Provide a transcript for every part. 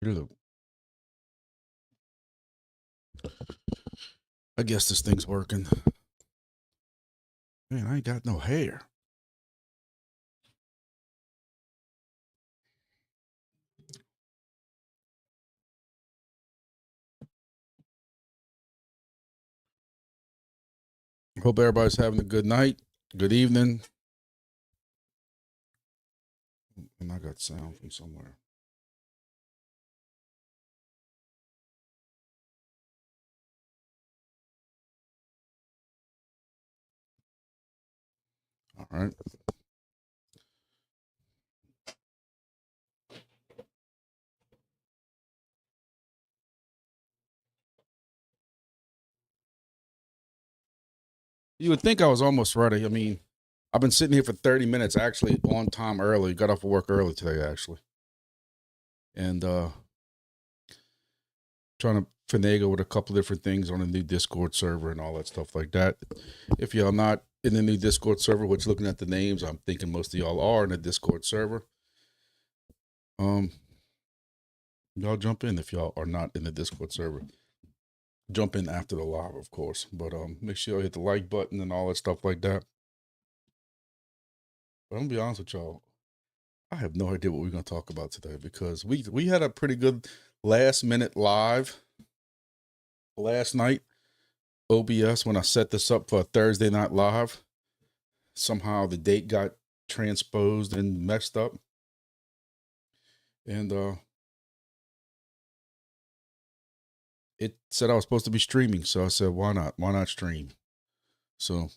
Look. I guess this thing's working. Man, I ain't got no hair. Hope everybody's having a good night, good evening. And I got sound from somewhere. All right. You would think I was almost ready. I mean, I've been sitting here for 30 minutes, actually on time early. Got off of work early today, actually. And trying to finagle with a couple different things on a new Discord server and all that stuff like that. If y'all not in the new Discord server, which looking at the names, I'm thinking most of y'all are in the Discord server. Y'all jump in if y'all are not in the Discord server. Jump in after the live, of course. But make sure you hit the like button and all that stuff like that. But I'm gonna be honest with y'all. I have no idea what we're gonna talk about today because we had a pretty good last minute live last night. OBS when I set this up for a Thursday night live. Somehow the date got transposed and messed up. And it said I was supposed to be streaming. So I said, why not? Why not stream? So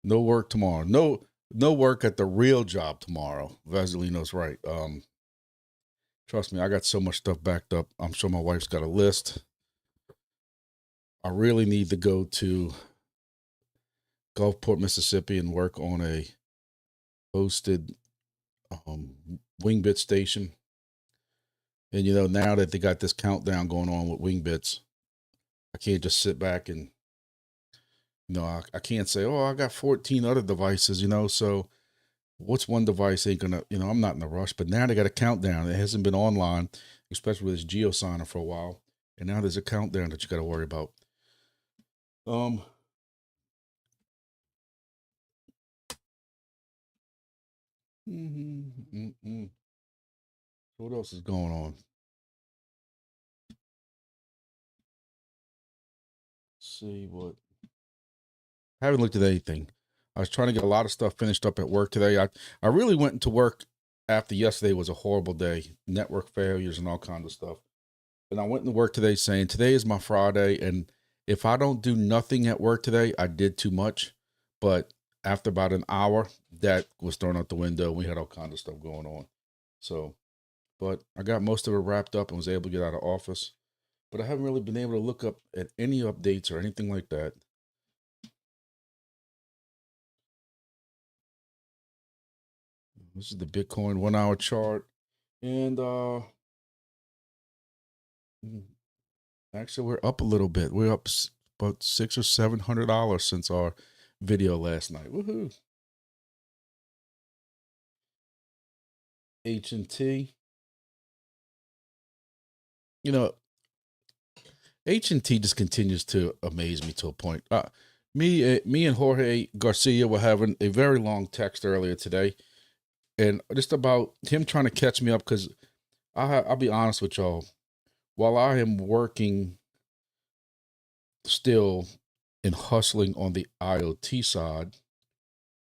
no work tomorrow. No work at the real job tomorrow. Vaselino's right. Trust me, I got so much stuff backed up. I'm sure my wife's got a list. I really need to go to Gulfport, Mississippi and work on a hosted Wingbits station. And, you know, now that they got this countdown going on with Wingbits, I can't just sit back and, you know, I can't say, oh, I got 14 other devices, you know, so what's one device ain't gonna, you know, I'm not in a rush, but now they got a countdown. It hasn't been online, especially with this GeoSigner for a while. And now there's a countdown that you got to worry about. What else is going on? Let's see what. I haven't looked at anything. I was trying to get a lot of stuff finished up at work today. I really went into work after yesterday was a horrible day, network failures and all kinds of stuff. And I went into work today saying, today is my Friday. And if I don't do nothing at work today, I did too much. But after about an hour, that was thrown out the window. We had all kinds of stuff going on. So, but I got most of it wrapped up and was able to get out of office. But I haven't really been able to look up at any updates or anything like that. This is the Bitcoin 1 hour chart. And actually we're up a little bit. We're up about $600 or $700 since our video last night. Woohoo. H&T. You know, H&T just continues to amaze me to a point. Me and Jorge Garcia were having a very long text earlier today, and just about him trying to catch me up because I'll be honest with y'all. While I am working still and hustling on the IoT side,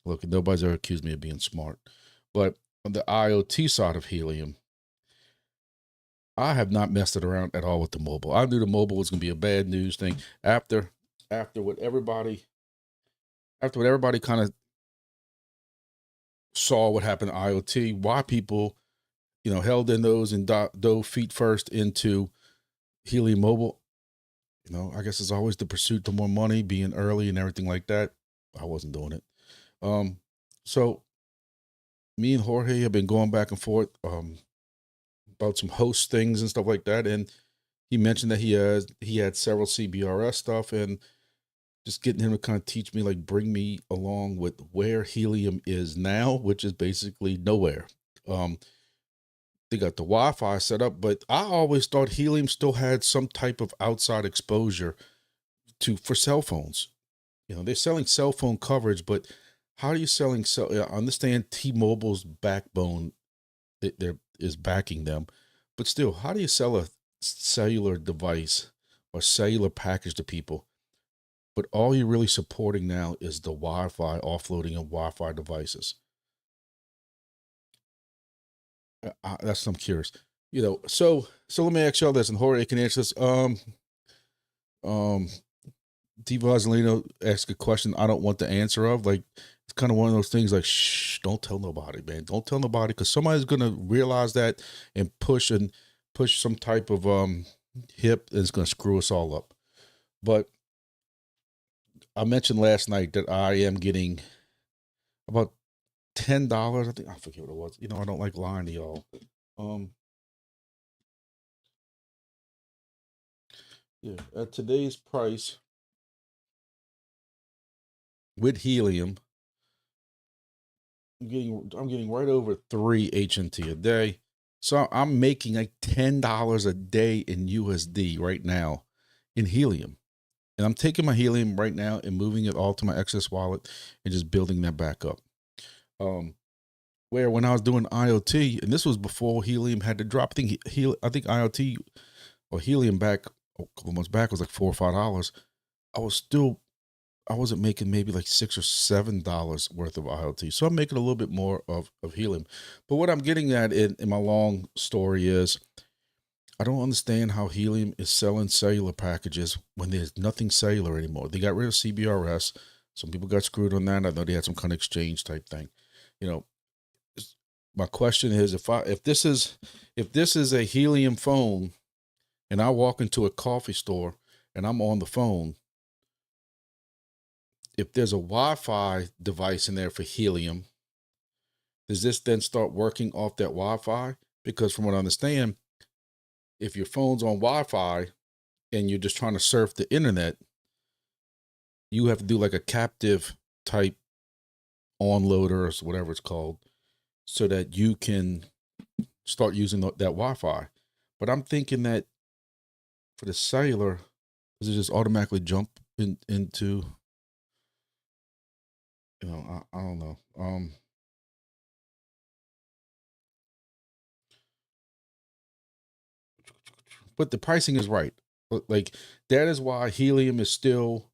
look, nobody's ever accused me of being smart, but on the IoT side of Helium, I have not messed it around at all with the mobile. I knew the mobile was going to be a bad news thing after what everybody kind of saw what happened to IoT, why people, you know, held their nose and dove feet first into Helium Mobile. You know, I guess it's always the pursuit to more money, being early and everything like that. I wasn't doing it. So me and Jorge have been going back and forth about some host things and stuff like that. And he mentioned that he had several CBRS stuff, and just getting him to kind of teach me, like bring me along with where Helium is now, which is basically nowhere. they got the Wi-Fi set up, but I always thought Helium still had some type of outside exposure for cell phones. You know, they're selling cell phone coverage, but how are you selling I understand T-Mobile's backbone there is backing them, but still, how do you sell a cellular device or cellular package to people? But all you're really supporting now is the Wi-Fi, offloading of Wi-Fi devices. That's I'm curious. You know, so let me ask y'all this, and Jorge can answer this. Diva Vazelino asked a question I don't want the answer of. Like, it's kind of one of those things like, shh, don't tell nobody, man. Don't tell nobody, because somebody's gonna realize that and push some type of hip that's gonna screw us all up. But I mentioned last night that I am getting about $10. I think I forget what it was. You know, I don't like lying to y'all. Yeah, at today's price with Helium, I'm getting right over 3 HNT a day. So I'm making like $10 a day in USD right now in Helium. And I'm taking my Helium right now and moving it all to my Excess wallet and just building that back up. Where when I was doing IoT, and this was before Helium had to drop, I think IoT or Helium back a couple months back was like $4 or $5. I wasn't making maybe like $6 or $7 worth of IoT. So I'm making a little bit more of Helium. But what I'm getting at in my long story is, I don't understand how Helium is selling cellular packages when there's nothing cellular anymore. They got rid of CBRS. Some people got screwed on that. I know they had some kind of exchange type thing. You know, my question is, if this is a Helium phone and I walk into a coffee store and I'm on the phone, if there's a Wi-Fi device in there for Helium, does this then start working off that Wi-Fi? Because from what I understand, if your phone's on Wi-Fi and you're just trying to surf the internet, you have to do like a captive type onloader or whatever it's called, so that you can start using that Wi-Fi. But I'm thinking that for the cellular, does it just automatically jump into, you know, I don't know. But the pricing is right. Like, that is why Helium is still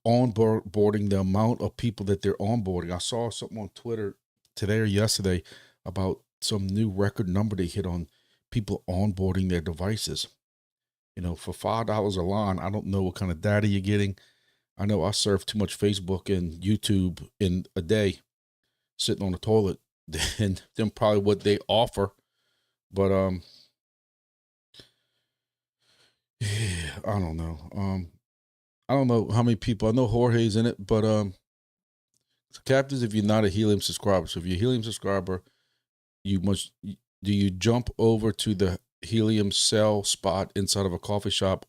onboarding the amount of people that they're onboarding. I saw something on Twitter today or yesterday about some new record number they hit on people onboarding their devices. You know, for $5 a line, I don't know what kind of data you're getting. I know I surf too much Facebook and YouTube in a day, sitting on the toilet, than probably what they offer. But yeah, I don't know. I don't know how many people. I know Jorge's in it, but captives, if you're not a Helium subscriber. So if you're a Helium subscriber, do you jump over to the Helium cell spot inside of a coffee shop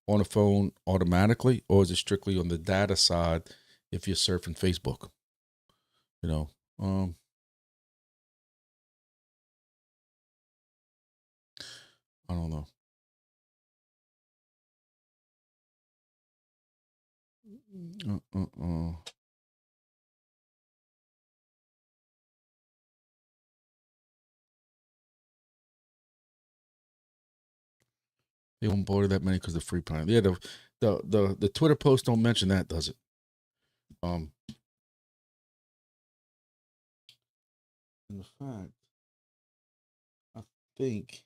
on a phone automatically, or is it strictly on the data side if you're surfing Facebook? You know, I don't know. They won't border that many because of free plan. Yeah, the Twitter post don't mention that, does it? In fact, I think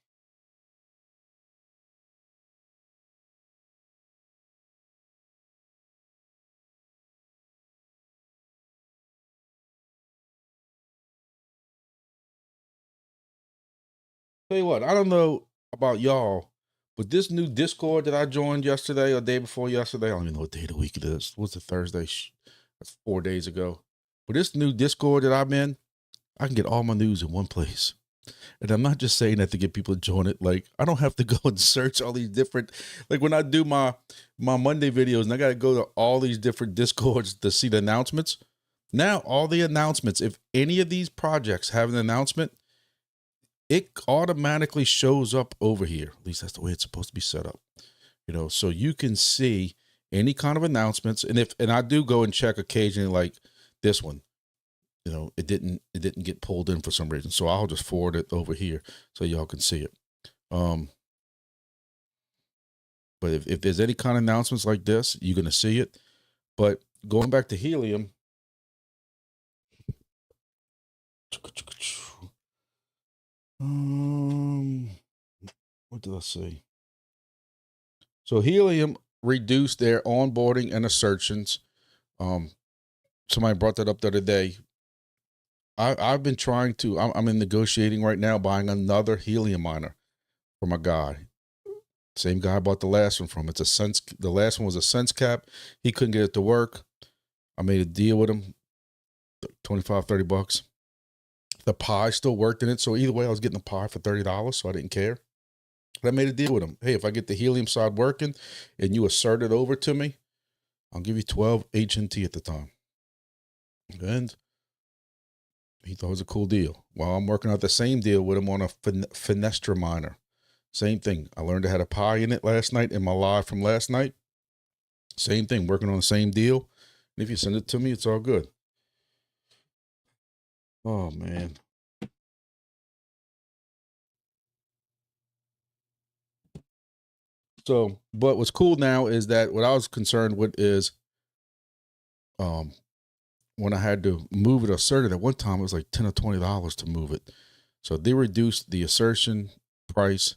tell you what, I don't know about y'all, but this new Discord that I joined yesterday or day before yesterday, I don't even know what day of the week it is. What's the Thursday? That's 4 days ago. But this new Discord that I'm in, I can get all my news in one place. And I'm not just saying that to get people to join it. Like, I don't have to go and search all these different, like when I do my Monday videos and I got to go to all these different Discords to see the announcements. Now, all the announcements, if any of these projects have an announcement, it automatically shows up over here. At least that's the way it's supposed to be set up. You know, so you can see any kind of announcements. And I do go and check occasionally, like this one, you know, it didn't get pulled in for some reason. So I'll just forward it over here so y'all can see it. But if there's any kind of announcements like this, you're going to see it. But going back to helium, what did I say? So helium reduced their onboarding and assertions. Somebody brought that up the other day. I've been trying to, I'm in negotiating right now, buying another helium miner from a guy. Same guy I bought the last one from. It's a sense. The last one was a sense cap. He couldn't get it to work. I made a deal with him, 25, 30 bucks. The Pi still worked in it. So either way, I was getting the Pi for $30. So I didn't care. But I made a deal with him. Hey, if I get the helium side working and you assert it over to me, I'll give you 12 HNT at the time. And he thought it was a cool deal. Well, I'm working out the same deal with him on a Fenestra miner. Same thing. I learned I had a Pi in it last night in my live from last night. Same thing, working on the same deal. And if you send it to me, it's all good. Oh, man. So, but what's cool now is that what I was concerned with is when I had to move it, assert it at one time, it was like $10 or $20 to move it. So they reduced the assertion price.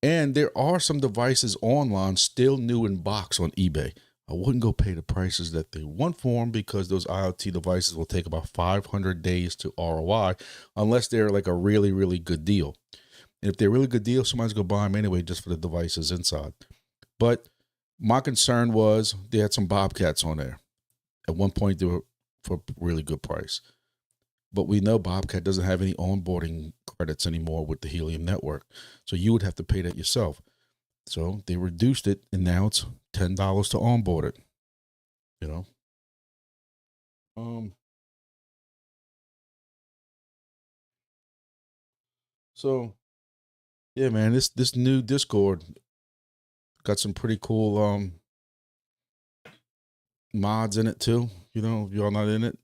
And there are some devices online still new in box on eBay. I wouldn't go pay the prices that they want for them because those IoT devices will take about 500 days to ROI unless they're like a really, really good deal. And if they're a really good deal, somebody's going to buy them anyway just for the devices inside. But my concern was they had some Bobcats on there. At one point, they were for a really good price. But we know Bobcat doesn't have any onboarding credits anymore with the Helium network. So you would have to pay that yourself. So they reduced it, and now it's $10 to onboard it. You know? So, yeah, man, this new Discord got some pretty cool mods in it, too. You know, if y'all not in it.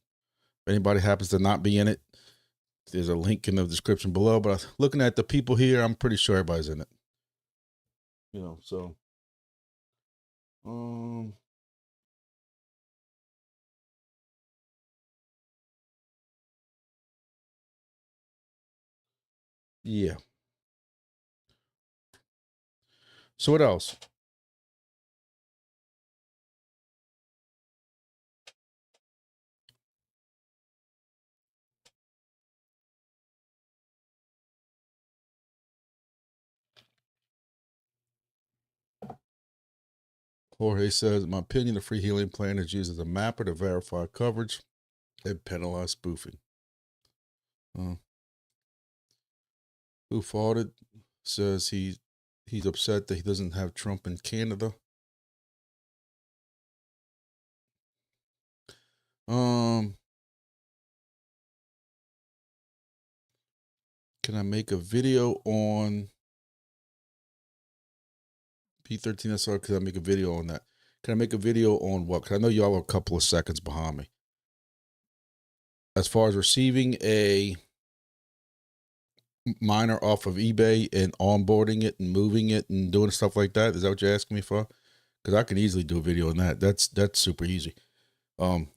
If anybody happens to not be in it, there's a link in the description below. But looking at the people here, I'm pretty sure everybody's in it. You know, so yeah. So what else? Jorge says, in my opinion, the free helium plan is used as a mapper to verify coverage and penalize spoofing. Who fought it says he's upset that he doesn't have Trump in Canada. Can I make a video on P13SR? Can I make a video on that? Can I make a video on what? Because I know y'all are a couple of seconds behind me. As far as receiving a miner off of eBay and onboarding it and moving it and doing stuff like that, is that what you're asking me for? Because I can easily do a video on that. That's super easy. Nebra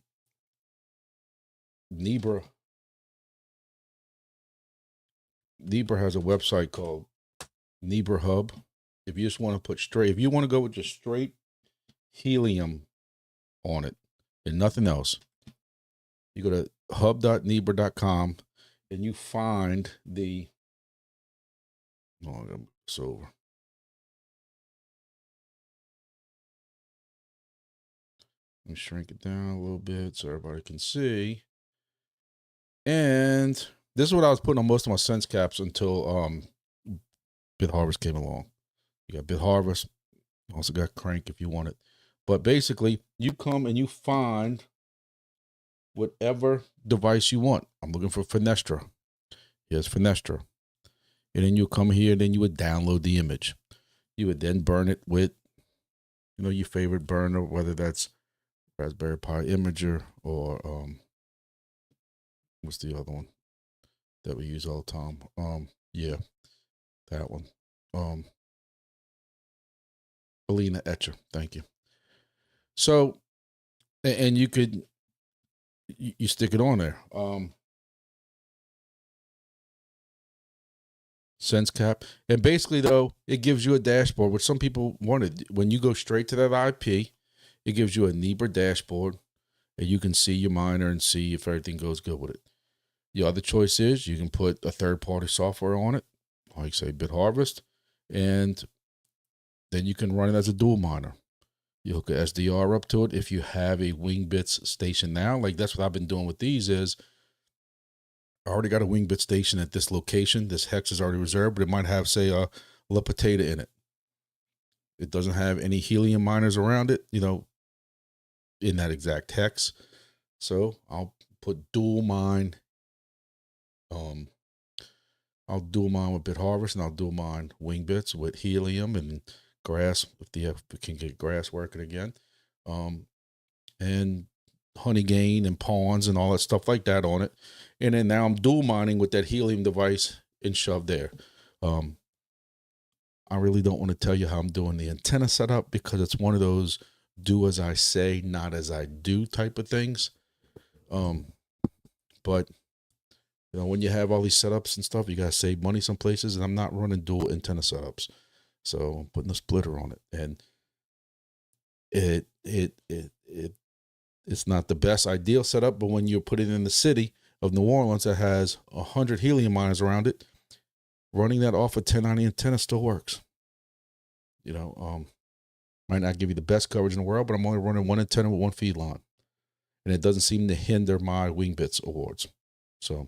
has a website called Nebra Hub. If you just want to put if you want to go with just straight helium on it and nothing else, you go to hub.nebra.com and you find the, so let me shrink it down a little bit so everybody can see. And this is what I was putting on most of my sense caps until Bit Harvest came along. You got Bit Harvest, also got Crank if you want it. But basically, you come and you find whatever device you want. I'm looking for Fenestra. Here's Fenestra. And then you'll come here and then you would download the image. You would then burn it with, your favorite burner, whether that's Raspberry Pi Imager or what's the other one that we use all the time? Yeah, that one. Alina Etcher. Thank you. So, and you could you stick it on there. Sense cap, and basically though it gives you a dashboard, which some people wanted. When you go straight to that IP, it gives you a Nebra dashboard, and you can see your miner and see if everything goes good with it. The other choice is you can put a third-party software on it, like say BitHarvest, and then you can run it as a dual miner. You hook a SDR up to it. If you have a Wingbits station now, like that's what I've been doing with these is, I already got a Wingbit station at this location. This hex is already reserved, but it might have, say, a La Potato in it. It doesn't have any helium miners around it, in that exact hex. So I'll put dual mine. I'll dual mine with BitHarvest, and I'll dual mine Wingbits with helium and grass, if we can get grass working again. And Honeygain and pawns and all that stuff like that on it. And then now I'm dual mining with that helium device and shoved there. I really don't want to tell you how I'm doing the antenna setup because it's one of those do as I say, not as I do type of things. But when you have all these setups and stuff, you got to save money some places, and I'm not running dual antenna setups. So I'm putting a splitter on it, and it's not the best ideal setup, but when you put it in the city of New Orleans that has 100 helium miners around it, running that off a 1090 antenna still works. Might not give you the best coverage in the world, but I'm only running one antenna with one feed line, and it doesn't seem to hinder my Wingbits awards. So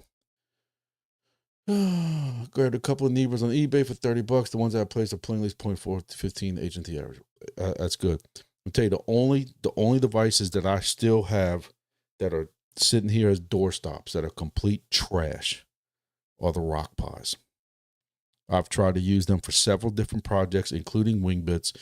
grabbed a couple of Nebras on eBay for $30. The ones that I placed are playing at least 0.4 to 15 HNT average. That's good. I'll tell you, the only devices that I still have that are sitting here as doorstops that are complete trash are the Rock Pies. I've tried to use them for several different projects, including Wingbits,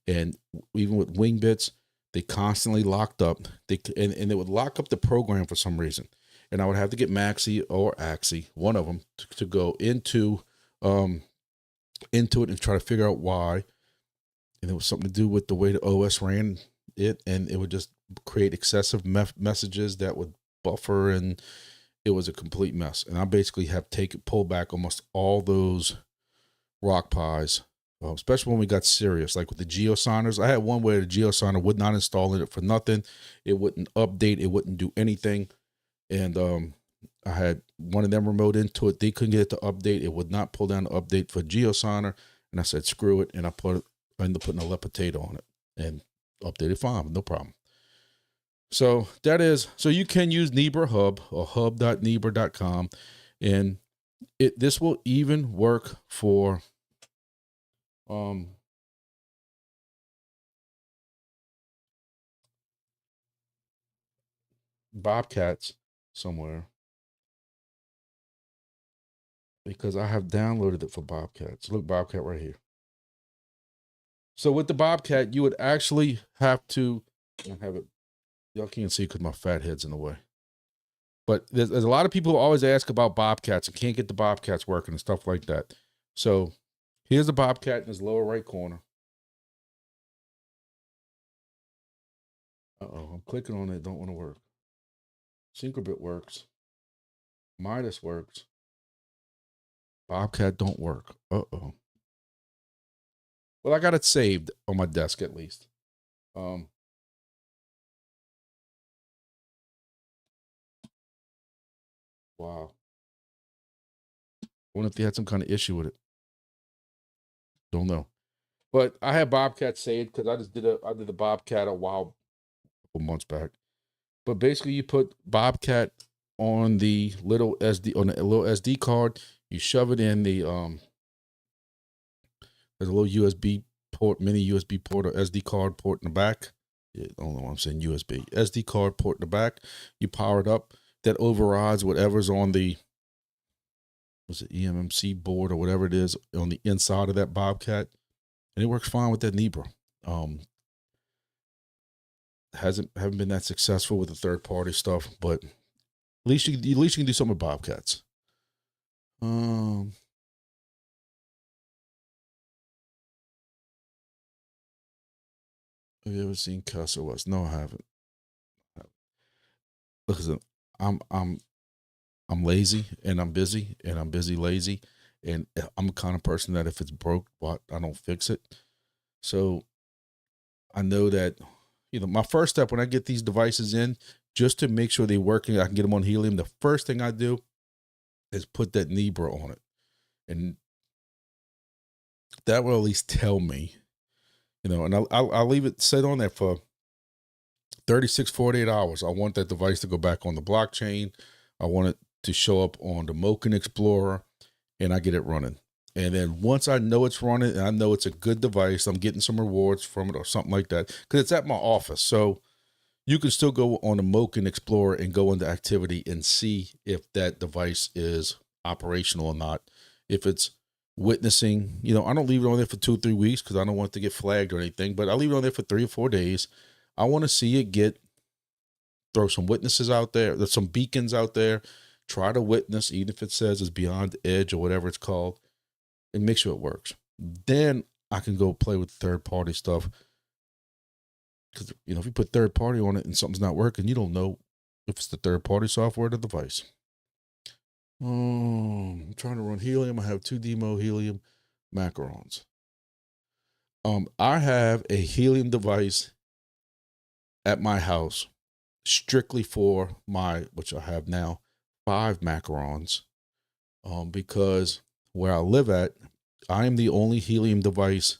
and even with Wingbits, they constantly locked up. And they would lock up the program for some reason, and I would have to get Maxi or Axie, one of them, to go into it and try to figure out why. And it was something to do with the way the OS ran it, and it would just create excessive messages that would buffer, and it was a complete mess. And I basically have pulled back almost all those Rock Pies, especially when we got serious, like with the geosigners. I had one where the geosigner would not install it for nothing. It wouldn't update. It wouldn't do anything. And I had one of them remote into it. They couldn't get it to update. It would not pull down the update for geosigner. And I said, screw it. And I ended up putting a La Potato on it and updated fine, no problem. So so you can use Nebra Hub or hub.nebra.com, and this will even work for Bobcats somewhere, because I have downloaded it for Bobcats. Look, Bobcat right here. So with the Bobcat, you would actually have to have it. Y'all can't see because my fat head's in the way. But there's a lot of people who always ask about Bobcats and can't get the Bobcats working and stuff like that. So here's the Bobcat in his lower right corner. I'm clicking on it. Don't want to work. Syncrobit works. Midas works. Bobcat don't work. Well, I got it saved on my desk at least. Wow. I wonder if they had some kind of issue with it. Don't know. But I had Bobcat saved because I did the Bobcat a couple months back. But basically, you put Bobcat on the little SD card. You shove it in the there's a little USB port, mini USB port or SD card port in the back. I don't know why I'm saying USB. SD card port in the back. You power it up. That overrides whatever's on the was it EMMC board or whatever it is on the inside of that Bobcat, and it works fine with that Nebra. Haven't been that successful with the third party stuff, but at least you can do something with Bobcats. Have you ever seen Cuss or West? No, I haven't. Listen, I'm lazy and I'm busy lazy, and I'm the kind of person that if it's broke, I don't fix it. So I know that, my first step when I get these devices in, just to make sure they're working, I can get them on helium. The first thing I do is put that Nebra on it, and that will at least tell me, and I'll leave it set on there for 36, 48 hours. I want that device to go back on the blockchain. I want it to show up on the Moken Explorer, and I get it running. And then once I know it's running and I know it's a good device, I'm getting some rewards from it or something like that, because it's at my office. So you can still go on the Moken Explorer and go into activity and see if that device is operational or not. If it's witnessing, I don't leave it on there for 2 or 3 weeks because I don't want it to get flagged or anything, but I leave it on there for 3 or 4 days. I want to see it throw some witnesses out there. There's some beacons out there. Try to witness, even if it says it's beyond edge or whatever it's called, and make sure it works. Then I can go play with third party stuff. Because, if you put third party on it and something's not working, you don't know if it's the third party software or the device. I'm trying to run helium. I have 2 demo helium macarons. I have a helium device at my house strictly for which I have now, 5 macarons. Because where I live at, I am the only helium device.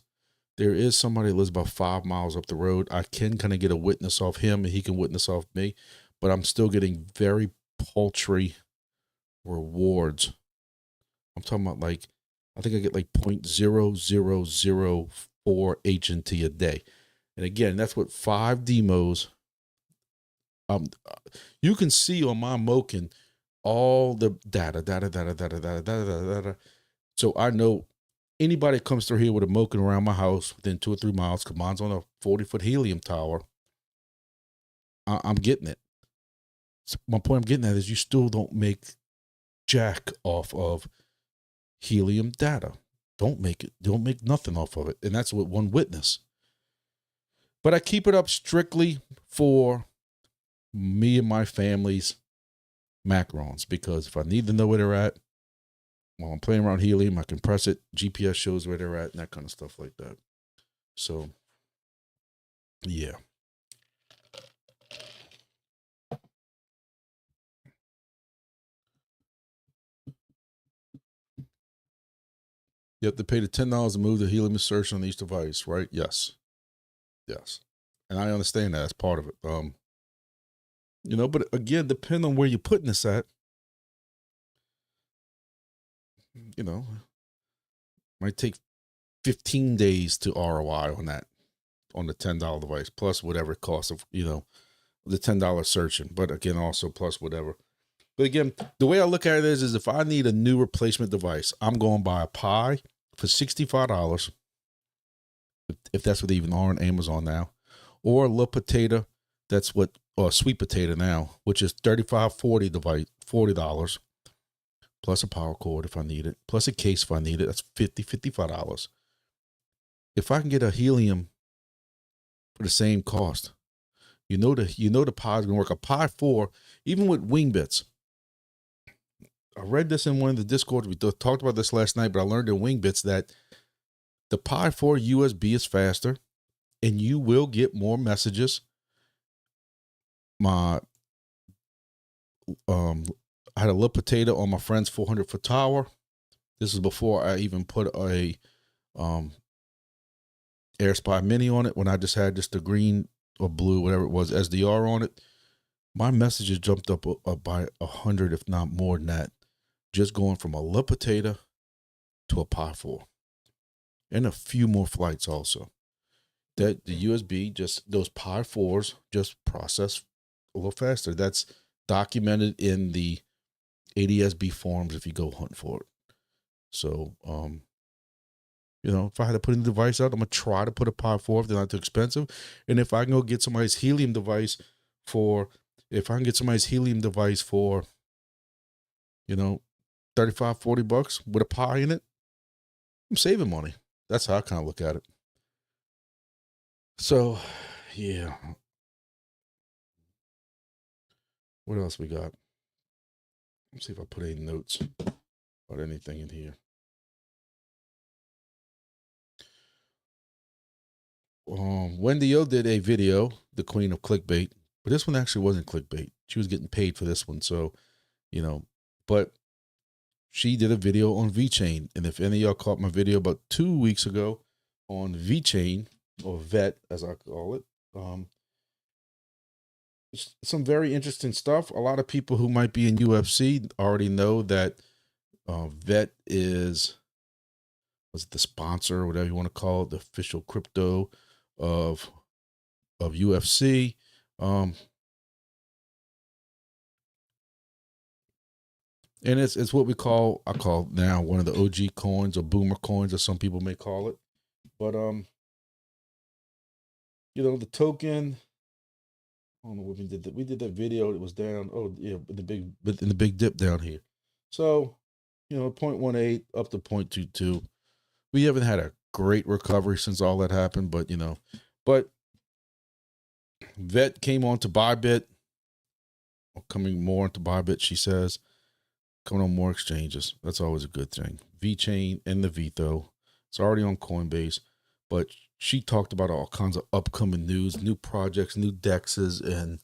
There is somebody that lives about 5 miles up the road. I can kind of get a witness off him and he can witness off me, but I'm still getting very paltry rewards. I'm talking about I think I get 0.0004 HNT a day. And again, that's what 5 demos. You can see on my Moken all the data. So I know anybody that comes through here with a Moken around my house within 2 or 3 miles, because mine's on a 40-foot helium tower, I'm getting it. So my point I'm getting at is you still don't make jack off of helium data. Don't make nothing off of it. And that's with one witness. But I keep it up strictly for me and my family's macarons, because if I need to know where they're at while I'm playing around helium, I can press it, GPS shows where they're at, and that kind of stuff like that. So yeah. You have to pay the $10 to move the helium insertion on each device, right? Yes. And I understand that. That's part of it. But again, depending on where you're putting this at, might take 15 days to ROI on that, on the $10 device, plus whatever it costs of, the $10 searching. But again, also plus whatever. But again, the way I look at it is if I need a new replacement device, I'm going to buy a Pi for $65, if that's what they even are on Amazon now, or a little potato, or sweet potato now, which is $35, $40, plus a power cord if I need it, plus a case if I need it. That's $55. If I can get a helium for the same cost, the Pi is going to work. A Pi 4, even with Wingbits. I read this in one of the Discords. We talked about this last night, but I learned in Wingbits that the Pi 4 USB is faster, and you will get more messages. I had a little potato on my friend's 400-foot tower. This is before I even put a AirSpy Mini on it, when I just had the green or blue, whatever it was, SDR on it. My messages jumped up by 100, if not more than that, just going from a little potato to a Pi 4. And a few more flights also. That the USB, those Pi 4s just process a little faster. That's documented in the ADSB forums if you go hunt for it. So, you know, if I had to put a new device out, I'm gonna try to put a Pi 4 if they're not too expensive. And if I can go get somebody's helium device for, you know, 35, 40 bucks with a Pi in it, I'm saving money. That's how I kind of look at it. So, yeah. What else we got? Let's see if I put any notes about anything in here. Wendy O did a video, the queen of clickbait, but this one actually wasn't clickbait. She was getting paid for this one. So, you know, but she did a video on VeChain. And if any of y'all caught my video about 2 weeks ago on VeChain, or VET as I call it, some very interesting stuff. A lot of people who might be in UFC already know that VET is, was it the sponsor or whatever you want to call it, the official crypto of UFC. And it's what I call now one of the OG coins, or boomer coins, as some people may call it. But you know, the token, I don't know what we did. We did that video. It was down. Oh yeah, in the big dip down here. So, you know, 0.18 up to 0.22. We haven't had a great recovery since all that happened, but you know, but VET came on to Bybit, coming more into Bybit. She says coming on more exchanges. That's always a good thing. VeChain and the Vitho. It's already on Coinbase, but she talked about all kinds of upcoming news, new projects, new dexes, and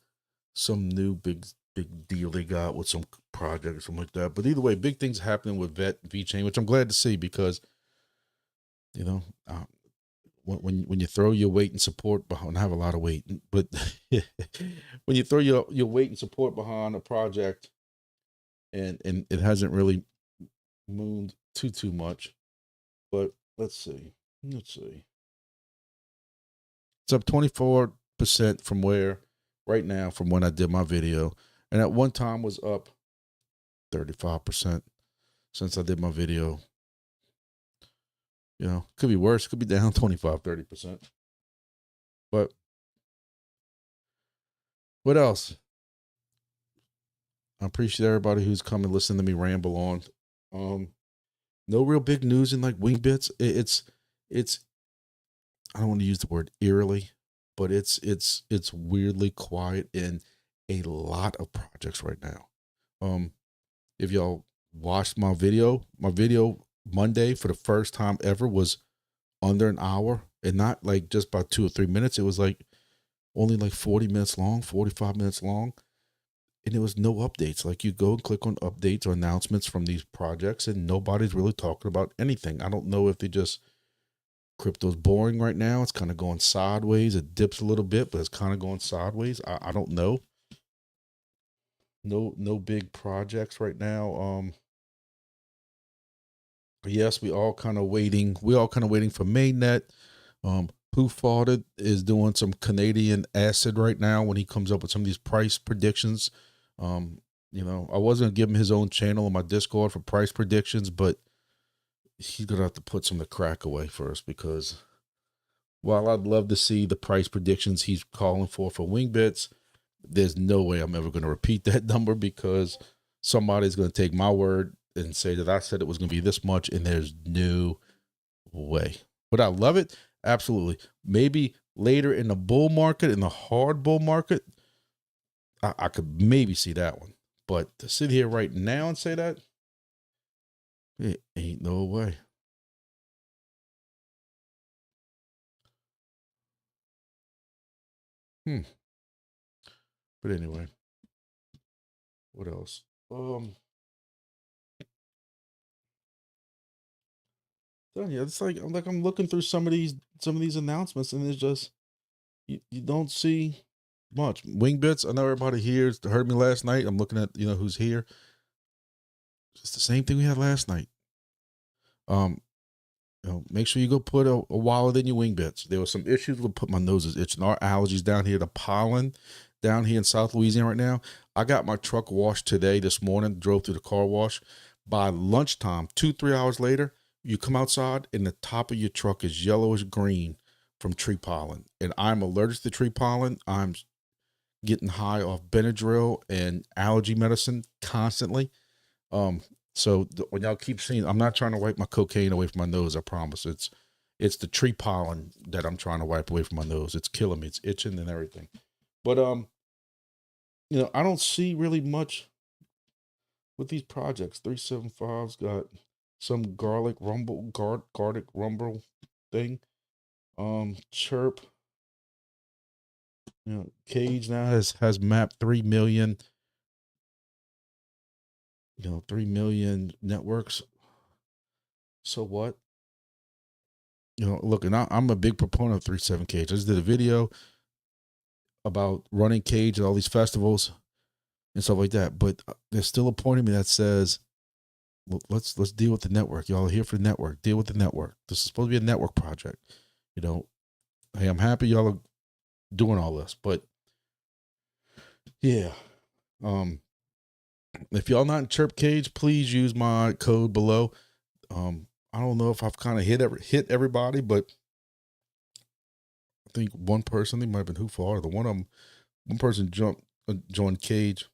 some new big deal they got with some project or something like that. But either way, big things happening with VeChain, which I'm glad to see, because, you know, when you throw your weight and support behind, I have a lot of weight, but when you throw your weight and support behind a project, and it hasn't really mooned too much, but let's see. It's up 24% from where right now, from when I did my video, and at one time was up 35% since I did my video. You know, could be worse. Could be down 25, 30%. But what else? I appreciate everybody who's come and listened to me ramble on. No real big news in like Wingbits. It's I don't want to use the word eerily, but it's weirdly quiet in a lot of projects right now. If y'all watched my video Monday for the first time ever was under an hour, and not like just about 2 or 3 minutes. It was like only like 40 minutes long, 45 minutes long. And there was no updates. Like, you go and click on updates or announcements from these projects, and nobody's really talking about anything. I don't know if they just, crypto's boring right now. It's kind of going sideways. It dips a little bit, but it's kind of going sideways. I don't know. No big projects right now. Yes, we all kind of waiting for mainnet. Poofalded is doing some Canadian acid right now when he comes up with some of these price predictions. You know, I was gonna give him his own channel on my Discord for price predictions, but he's gonna have to put some of the crack away first, because while I'd love to see the price predictions he's calling for Wingbits, there's no way I'm ever gonna repeat that number, because somebody's gonna take my word and say that I said it was gonna be this much, and there's no way. But I love it. Absolutely. Maybe later in the bull market, in the hard bull market, I could maybe see that one. But to sit here right now and say that, it ain't no way. But anyway, what else? Yeah, it's like I'm looking through some of these announcements, and it's just you don't see much. Wingbits, I know everybody here heard me last night. I'm looking at, you know, who's here. It's the same thing we had last night. You know, make sure you go put a wallet in your Wingbits. There were some issues with my nose is itching. Our allergies down here, the pollen down here in South Louisiana right now. I got my truck washed this morning, drove through the car wash. By lunchtime, 2-3 hours later, you come outside and the top of your truck is yellowish green from tree pollen. And I'm allergic to tree pollen. I'm getting high off Benadryl and allergy medicine constantly. So when y'all keep seeing, I'm not trying to wipe my cocaine away from my nose. I promise. It's the tree pollen that I'm trying to wipe away from my nose. It's killing me. It's itching and everything. But I don't see really much with these projects. 375's got some garlic rumble thing. Chirp. KAGE now has mapped 3 million. 3 million networks. So what? Look, and I'm a big proponent of 3.7 KAGE. I just did a video about running KAGE at all these festivals and stuff like that. But there's still a point in me that says, let's deal with the network. Y'all are here for the network. Deal with the network. This is supposed to be a network project. Hey, I'm happy y'all are doing all this, but yeah. If y'all not in Chirp KAGE, please use my code below. I don't know if I've kind of hit everybody, but I think one person, they might have been Who Florida. One person joined KAGE.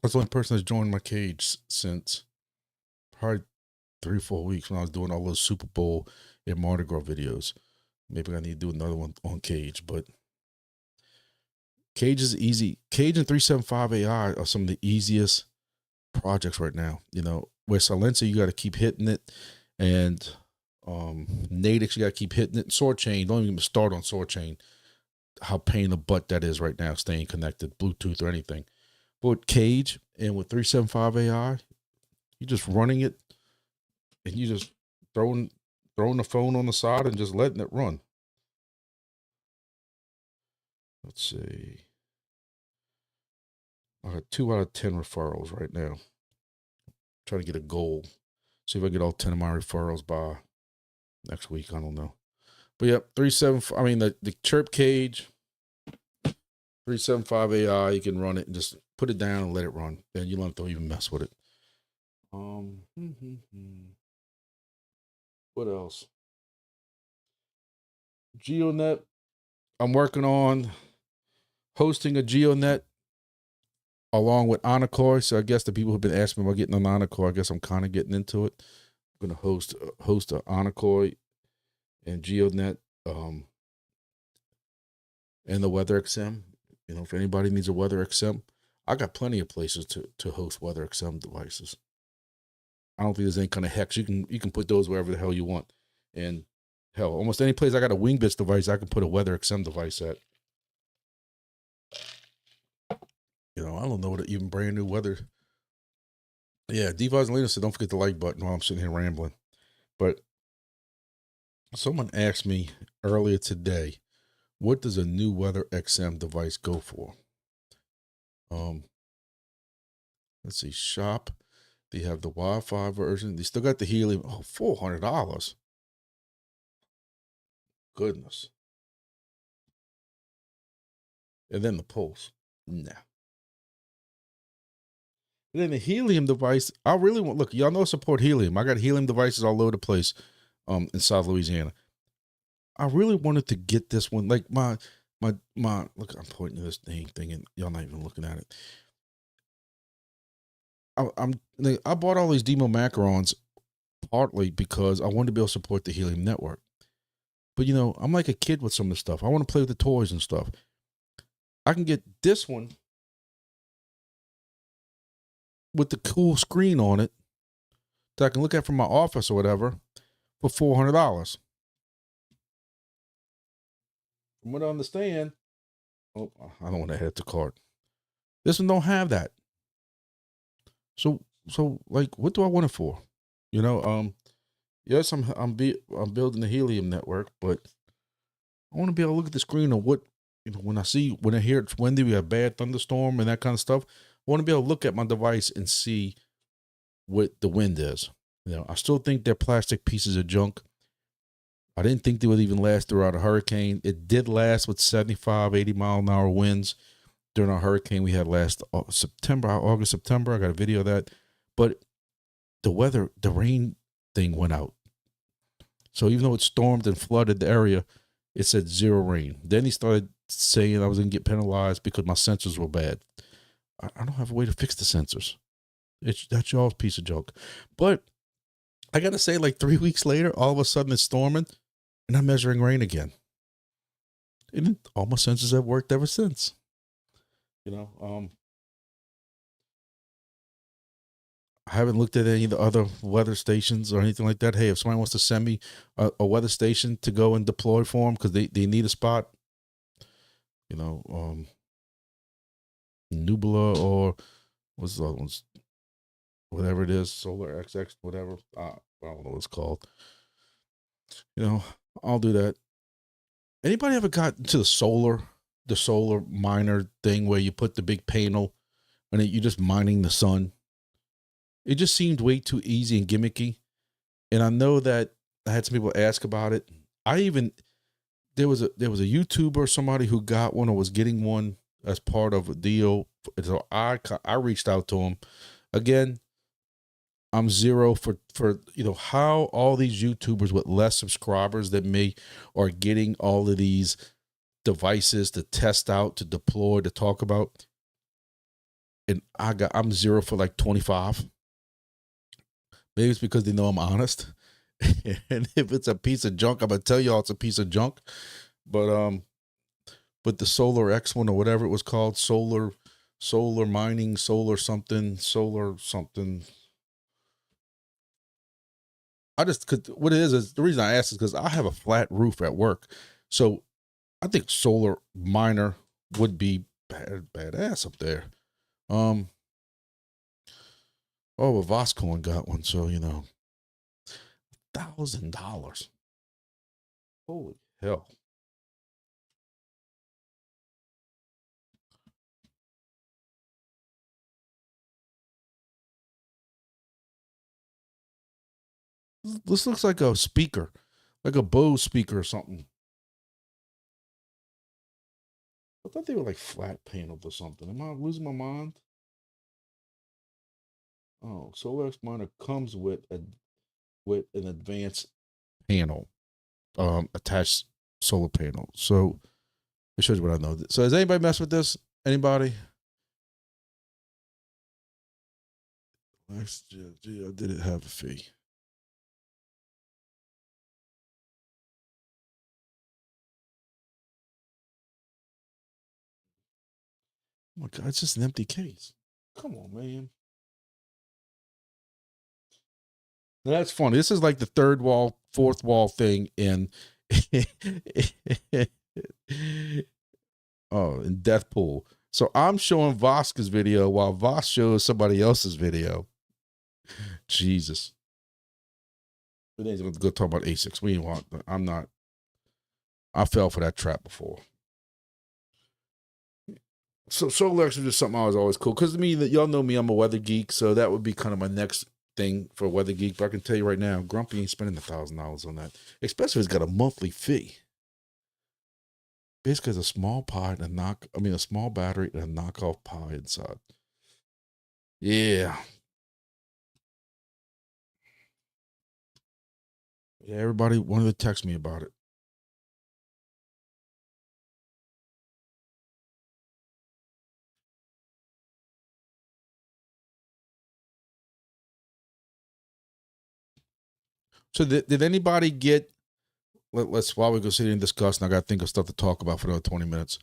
That's the only person that's joined my KAGE since probably 3 or 4 weeks when I was doing all those Super Bowl and Mardi Gras videos. Maybe I need to do another one on KAGE, but KAGE is easy. KAGE and 375 AI are some of the easiest projects right now. Where Silencio, you got to keep hitting it, and Nadix, you got to keep hitting it. Soarchain, don't even start on Soarchain. How pain in the butt that is right now, staying connected, Bluetooth or anything. But with KAGE and with 375 AI, you're just running it, and you just throwing the phone on the side and just letting it run. Let's see. I got 2 out of 10 referrals right now. Trying to get a goal. See if I get all 10 of my referrals by next week. I don't know. But yeah, the Chirp KAGE, 375 AI, you can run it and just put it down and let it run. Then you don't have to even mess with it. What else? GeoNet. I'm working on hosting a GeoNet along with Anakoi. So I guess the people who've been asking me about getting on Anakoi, I guess I'm kind of getting into it. I'm going to host a Anakoi and GeoNet, and the WeatherXM. If anybody needs a WeatherXM, I got plenty of places to host WeatherXM devices. I don't think there's any kind of hex. You can put those wherever the hell you want. And hell, almost any place I got a Wingbits device, I can put a WeatherXM device at. I don't know what even brand new weather. Yeah, Diva's said, don't forget the like button while I'm sitting here rambling. But someone asked me earlier today, what does a new WeatherXM device go for? Let's see, shop. They have the Wi-Fi version. They still got the helium. Oh, $400. Goodness. And then the Pulse. Nah. And then the helium device, I really want, look, y'all know I support helium. I got helium devices all over the place in South Louisiana. I really wanted to get this one. Like my look, I'm pointing to this thing and y'all not even looking at it. I bought all these demo macarons partly because I wanted to be able to support the helium network. But I'm like a kid with some of the stuff. I want to play with the toys and stuff. I can get this one with the cool screen on it that I can look at from my office or whatever for $400. From what I understand, I don't want to add to cart. This one don't have that. So like, what do I want it for? Yes, I'm building the helium network, but I want to be able to look at the screen of what, when I hear it's windy, we have bad thunderstorm and that kind of stuff. I want to be able to look at my device and see what the wind is. I still think they're plastic pieces of junk. I didn't think they would even last throughout a hurricane. It did last with 75, 80 mile an hour winds during our hurricane we had last August, September. I got a video of that. But the rain thing went out. So even though it stormed and flooded the area, it said 0 rain. Then he started saying I was going to get penalized because my sensors were bad. I don't have a way to fix the sensors. That's y'all's piece of junk. But I got to say, like 3 weeks later, all of a sudden it's storming and I'm measuring rain again. And all my sensors have worked ever since. I haven't looked at any of the other weather stations or anything like that. Hey, if somebody wants to send me a weather station to go and deploy for them because they need a spot, Nubla or what's the other ones? Whatever it is, Solar XX, whatever. I don't know what it's called. I'll do that. Anybody ever got into the solar miner thing where you put the big panel and you're just mining the sun? It just seemed way too easy and gimmicky. And I know that I had some people ask about it. There was a YouTuber or somebody who got one or was getting one as part of a deal. So I reached out to him. Again, I'm zero for how all these YouTubers with less subscribers than me are getting all of these devices to test out, to deploy, to talk about. And I'm zero for like 25. Maybe it's because they know I'm honest. And if it's a piece of junk, I'm gonna tell y'all it's a piece of junk. But the Solar X one or whatever it was called, solar mining, solar something. What it is the reason I asked is because I have a flat roof at work. So I think solar miner would be badass up there. Well, Voscoin got one, so $1,000. Holy hell. This looks like a speaker, like a Bose speaker or something. I thought they were like flat paneled or something. Am I losing my mind? Oh, Solar Miner comes with an advanced panel, attached solar panel. So it shows you what I know. So has anybody messed with this? Anybody? Did it have a fee? Oh my God, it's just an empty case. Come on, man. Now, that's funny. This is like the third wall, fourth wall thing in in Deathpool. So I'm showing Voska's video while Vos shows somebody else's video. Jesus. But then let's go talk about ASICs. I fell for that trap before. So Solex was just something I was always cool. Because y'all know me, I'm a weather geek. So that would be kind of my next thing for a weather geek. But I can tell you right now, Grumpy ain't spending $1,000 on that. Especially if it's got a monthly fee. Basically, it's a small pie and a small battery and a knockoff pie inside. Yeah. Yeah, everybody wanted to text me about it. So did anybody get, let's, while we go sit and discuss, and I got to think of stuff to talk about for another 20 minutes.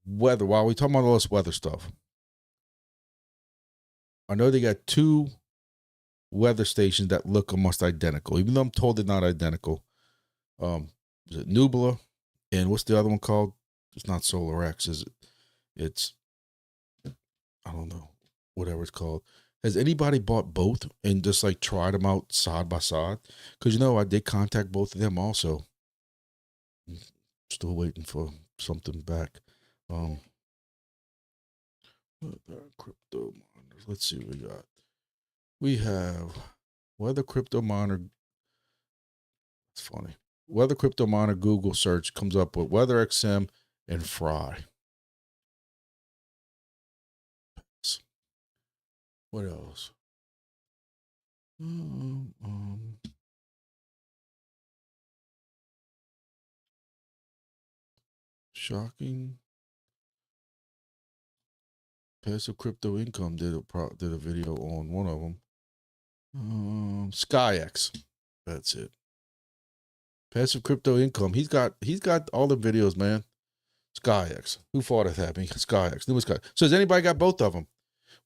Weather, while we talk about all this weather stuff, I know they got 2 weather stations that look almost identical, even though I'm told they're not identical. Is it Nubla? And what's the other one called? It's not Solar X, is it? It's, I don't know, whatever it's called. Has anybody bought both and just like tried them out side by side? Because I did contact both of them also. Still waiting for something back. Crypto miners. Let's see what we got. We have Weather Crypto Miner. It's funny. Weather Crypto Miner Google search comes up with Weather XM and Fry. What else? Shocking. Passive Crypto Income did a video on one of them. SkyX. That's it. Passive Crypto Income. He's got all the videos, man. SkyX. Who fought it happening? SkyX. So has anybody got both of them?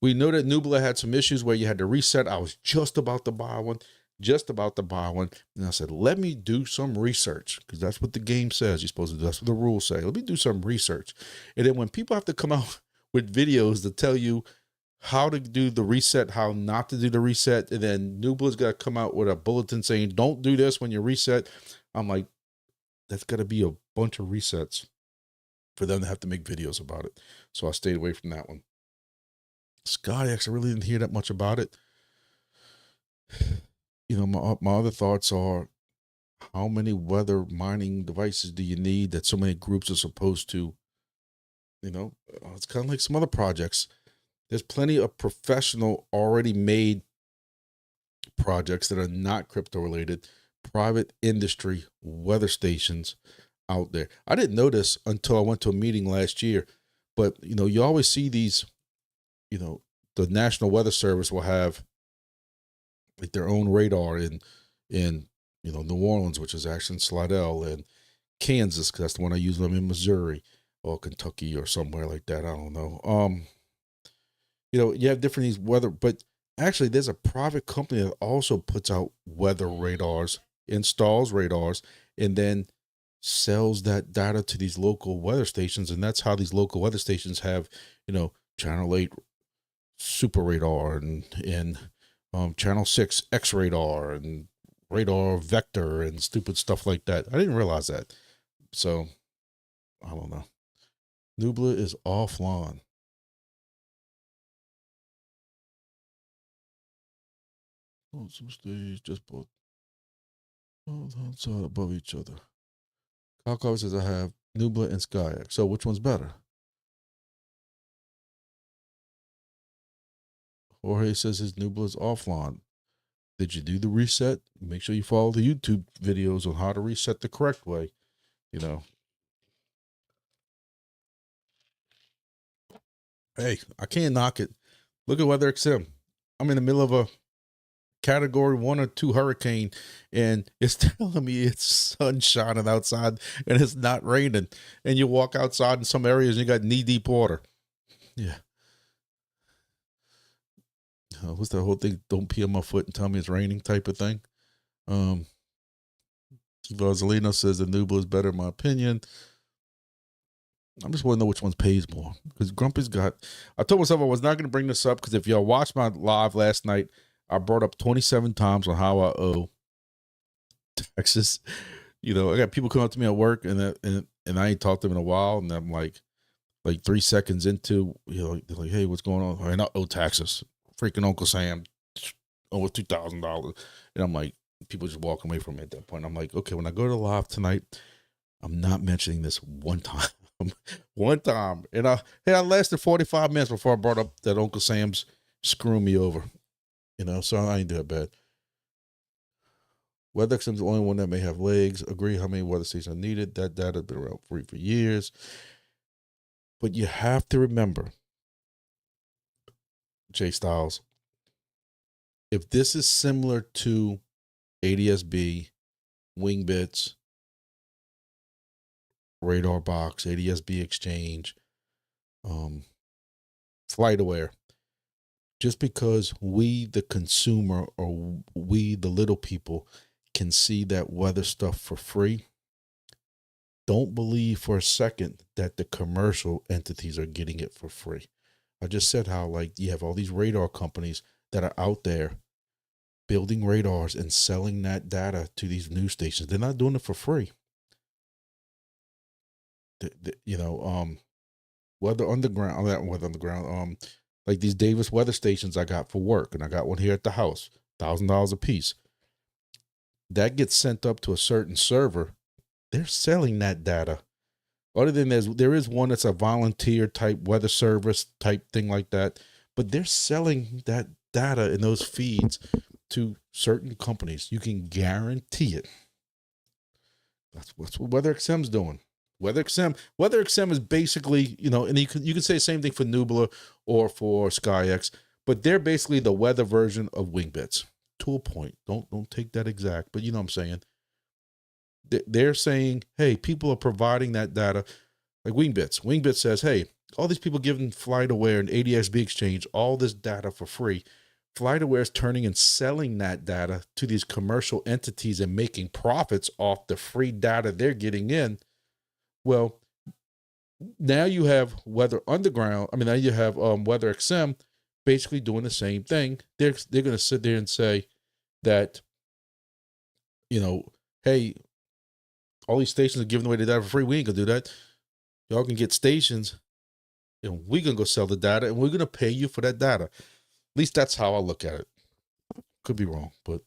We know that Nubla had some issues where you had to reset. I was just about to buy one. And I said, let me do some research, because that's what the game says you're supposed to do. That's what the rules say. Let me do some research. And then when people have to come out with videos to tell you how to do the reset, how not to do the reset, and then Nubla's got to come out with a bulletin saying, don't do this when you reset. I'm like, that's got to be a bunch of resets for them to have to make videos about it. So I stayed away from that one. SkyX, I really didn't hear that much about it. You know, my other thoughts are, how many weather mining devices do you need that so many groups are supposed to, you know, it's kind of like some other projects. There's plenty of professional already made projects that are not crypto related, private industry weather stations out there. I didn't know this until I went to a meeting last year, but you know, you always see these, you know, the National Weather Service will have like their own radar in you know, New Orleans, which is actually in Slidell, and Kansas, because that's the one I use. I'm in Missouri or Kentucky or somewhere like that. I don't know. You know, you have different these weather, but actually there's a private company that also puts out weather radars, installs radars, and then sells that data to these local weather stations. And that's how these local weather stations have, you know, Channel 8 Super Radar and Channel 6 X Radar and Radar Vector and stupid stuff like that. I didn't realize that. So, I don't know. Nubla is offline. On some stage, just both outside above each other. Kalkov says I have Nubla and SkyX. So which one's better? Jorge says his Nubla is offline. Did you do the reset? Make sure you follow the YouTube videos on how to reset the correct way. You know. Hey, I can't knock it. Look at WeatherXM. I'm in the middle of a category 1 or 2 hurricane, and it's telling me it's sun shining outside and it's not raining. And you walk outside in some areas and you got knee-deep water. Yeah. What's that whole thing? Don't pee on my foot and tell me it's raining type of thing. Vazelino says the Nubla is better in my opinion. I just want to know which one pays more, because Grumpy's got, I told myself I was not going to bring this up, because if y'all watched my live last night, I brought up 27 times on how I owe taxes. You know, I got people coming up to me at work, and I ain't talked to them in a while, and I'm like 3 seconds into, you know, they're like, hey, what's going on? I owe taxes. Freaking Uncle Sam over $2,000. And I'm like, people just walking away from me at that point. I'm like, okay, when I go to live tonight, I'm not mentioning this one time. One time. And I lasted 45 minutes before I brought up that Uncle Sam's screwing me over. You know, so I ain't that bad. WeatherXM's the only one that may have legs. Agree how many weather stations are needed. That data has been around for years. But you have to remember, Jay Styles, if this is similar to ADSB, Wingbits, Radar Box, ADSB Exchange, FlightAware, just because we, the consumer, or we, the little people, can see that weather stuff for free, don't believe for a second that the commercial entities are getting it for free. I just said how, like, you have all these radar companies that are out there building radars and selling that data to these news stations. They're not doing it for free. You know, Weather Underground, like these Davis weather stations I got for work, and I got one here at the house, $1,000 a piece. That gets sent up to a certain server. They're selling that data. Other than there is one that's a volunteer type weather service type thing like that, but they're selling that data in those feeds to certain companies. You can guarantee it. That's what WeatherXM's doing. WeatherXM is basically, and you can say the same thing for Nubla or for SkyX, but they're basically the weather version of Wingbits to a point. Don't take that exact, but you know what I'm saying. They're saying, hey, people are providing that data, like Wingbits. Wingbits says, hey, all these people giving FlightAware and ADXB Exchange all this data for free. FlightAware is turning and selling that data to these commercial entities and making profits off the free data they're getting in. Well, now you have Weather Underground. I mean, now you have WeatherXM basically doing the same thing. They're going to sit there and say that, hey, all these stations are giving away the data for free. We ain't gonna do that. Y'all can get stations, and we're gonna go sell the data, and we're gonna pay you for that data. At least that's how I look at it. Could be wrong, but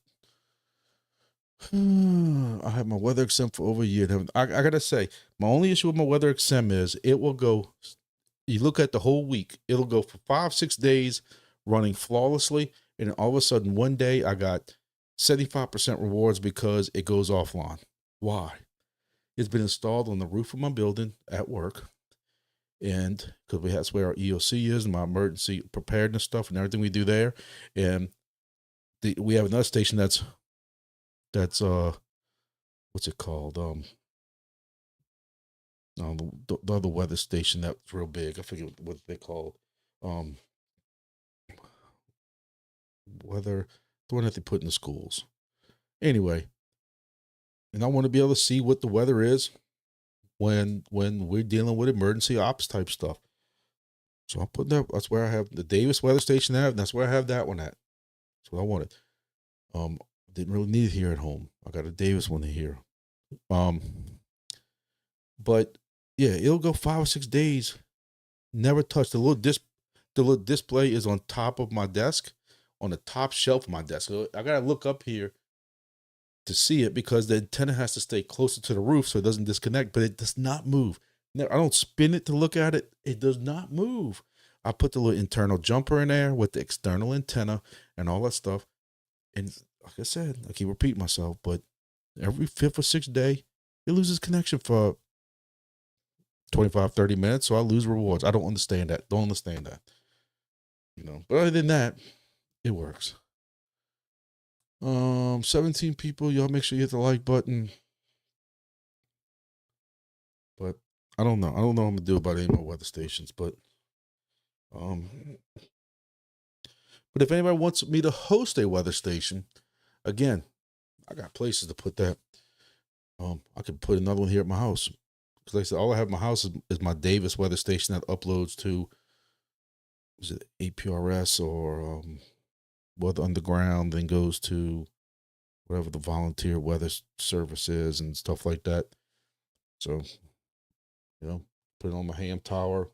I have my WeatherXM for over a year. I gotta say, my only issue with my WeatherXM is it will go. You look at the whole week, it'll go for 5-6 days running flawlessly, and all of a sudden one day I got 75% rewards because it goes offline. Why? It's been installed on the roof of my building at work. And because that's where our EOC is and my emergency preparedness stuff and everything we do there. And we have another station that's what's it called? The other weather station that's real big. I forget what they call weather, the one that they put in the schools. Anyway, and I want to be able to see what the weather is when we're dealing with emergency ops type stuff. So I'm putting that. That's where I have the Davis weather station at, and that's where I have that one at. That's what I wanted. Didn't really need it here at home. I got a Davis one here. But yeah, it'll go 5 or 6 days. Never touched. The little display is on top of my desk, on the top shelf of my desk. So I gotta look up here to see it because the antenna has to stay closer to the roof so it doesn't disconnect, but it does not move. I don't spin it to look at it. It does not move. I put the little internal jumper in there with the external antenna and all that stuff. And like I said, I keep repeating myself, but every 5th or 6th day, it loses connection for 25, 30 minutes. So I lose rewards. I don't understand that. But other than that, it works. 17 people. Y'all make sure you hit the like button. But I don't know. I don't know what I'm gonna do about any more weather stations. But if anybody wants me to host a weather station, again, I got places to put that. I could put another one here at my house. Because like I said, all I have at my house is my Davis weather station that uploads to, is it APRS or Weather Underground, then goes to whatever the volunteer weather service is and stuff like that. So, put it on my ham tower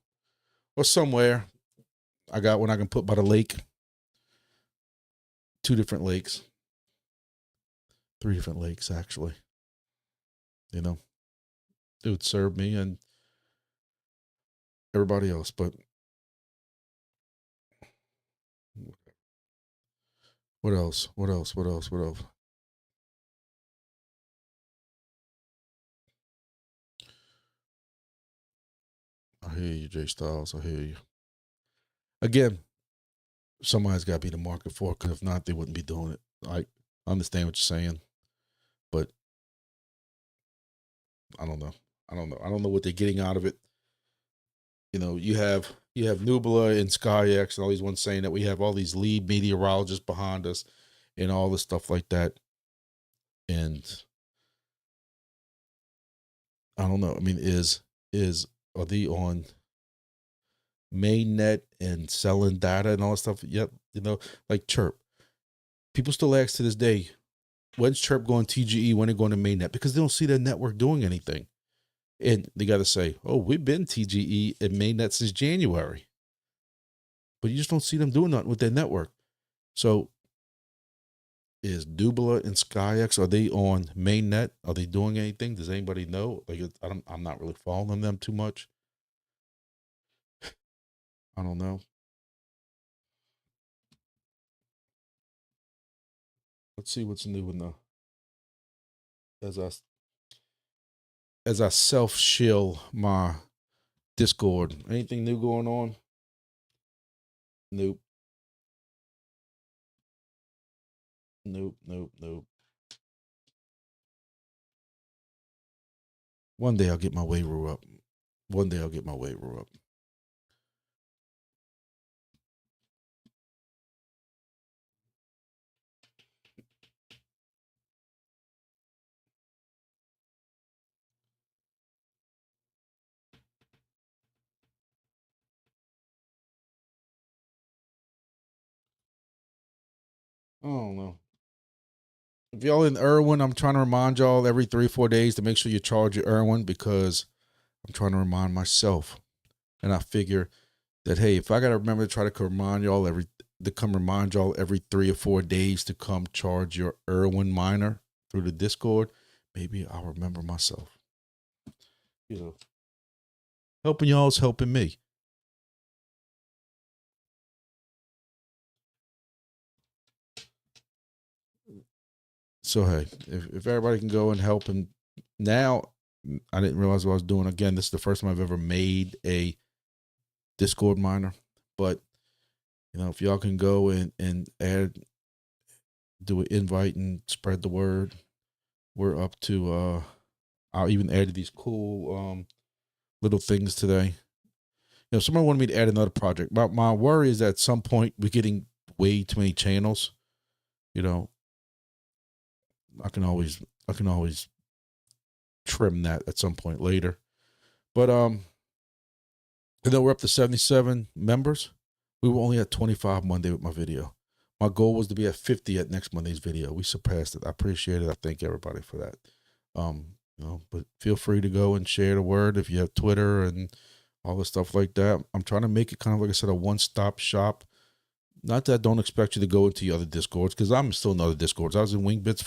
or somewhere. I got one I can put by the lake. 2 different lakes. 3 different lakes, actually. It would serve me and everybody else, but what else? I hear you, Jay Styles. I hear you. Again, somebody's got to be the market for it, because if not, they wouldn't be doing it. I understand what you're saying, but I don't know. I don't know what they're getting out of it. You have Nubla and SkyX and all these ones saying that we have all these lead meteorologists behind us and all this stuff like that. And I don't know. I mean, are they on mainnet and selling data and all that stuff? Yep. Like Chirp. People still ask to this day, when's Chirp going TGE? When are they going to mainnet? Because they don't see their network doing anything. And they got to say, oh, we've been TGE and mainnet since January. But you just don't see them doing nothing with their network. So is Nubla and SkyX, are they on mainnet? Are they doing anything? Does anybody know? Like, I'm not really following them too much. I don't know. Let's see what's new in the as I self-shill my Discord. Anything new going on? Nope. Nope. One day I'll get my Waveru up. I don't know. If y'all in Irwin, I'm trying to remind y'all every 3 or 4 days to make sure you charge your Irwin, because I'm trying to remind myself. And I figure that, hey, if I got to remember to try to remind y'all every 3 or 4 days to come charge your Irwin miner through the Discord, maybe I'll remember myself. You know, helping y'all is helping me. So, hey, if everybody can go and help him now, I didn't realize what I was doing. Again, this is the first time I've ever made a Discord miner, but you know, if y'all can go and do an invite and spread the word, we're up to, I'll even add these cool, little things today. You know, someone wanted me to add another project. My worry is that at some point we're getting way too many channels. You know, I can always trim that at some point later. But you know, we're up to 77 members. We were only at 25 Monday with my video. My goal was to be at 50 at next Monday's video. We surpassed it. I appreciate it. I thank everybody for that. You know, but feel free to go and share the word if you have Twitter and all the stuff like that. I'm trying to make it kind of, like I said, a one-stop shop. Not that I don't expect you to go into the other Discords, because I'm still in other Discords. I was in Wingbits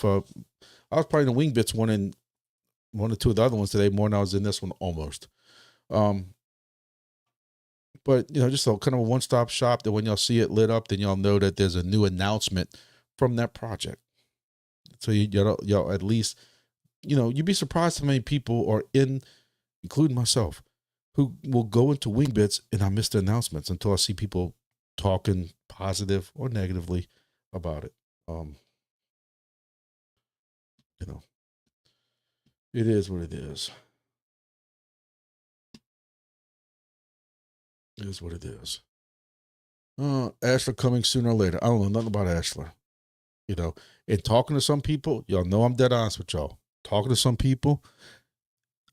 I was probably in the Wingbits one and one or two of the other ones today, more than I was in this one almost. But, you know, just a kind of a one-stop shop that when y'all see it lit up, then y'all know that there's a new announcement from that project. So y'all at least, you know, you'd be surprised how many people are in, including myself, who will go into Wingbits and I miss the announcements until I see people talking positive or negatively about it. You know, it is what it is. It is what it is. Ashler coming sooner or later. I don't know nothing about Ashler. You know, and talking to some people, y'all know I'm dead honest with y'all. Talking to some people,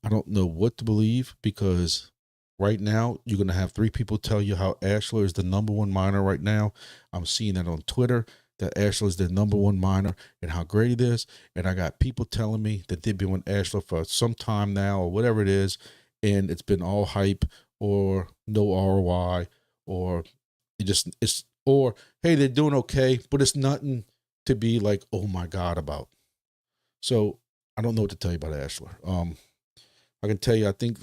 I don't know what to believe, because right now you're going to have 3 people tell you how Ashler is the #1 miner right now. I'm seeing that on Twitter, that Ashler is the #1 miner and how great it is. And I got people telling me that they've been with Ashler for some time now or whatever it is, and it's been all hype or no ROI, or or hey, they're doing okay, but it's nothing to be like, oh my God, about. So I don't know what to tell you about Ashler. I can tell you, I think,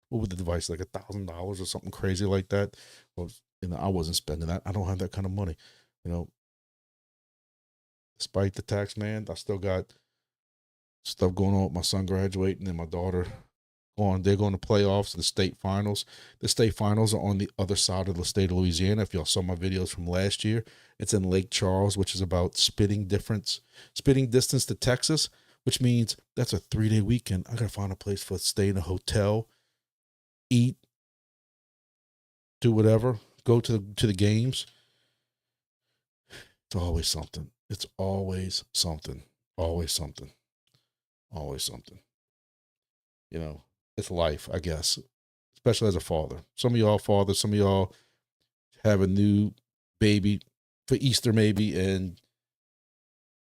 what was the device, like $1,000 or something crazy like that? Well, you know, I wasn't spending that. I don't have that kind of money. You know, despite the tax man, I still got stuff going on with my son graduating and my daughter they're going to playoffs, the state finals. The state finals are on the other side of the state of Louisiana. If y'all saw my videos from last year, it's in Lake Charles, which is about spitting distance to Texas, which means that's a 3-day weekend. I got to find a place for stay in a hotel, eat, do whatever, go to the games. It's always something. It's always something. Always something. Always something. You know, it's life, I guess, especially as a father. Some of y'all fathers, some of y'all have a new baby for Easter maybe, and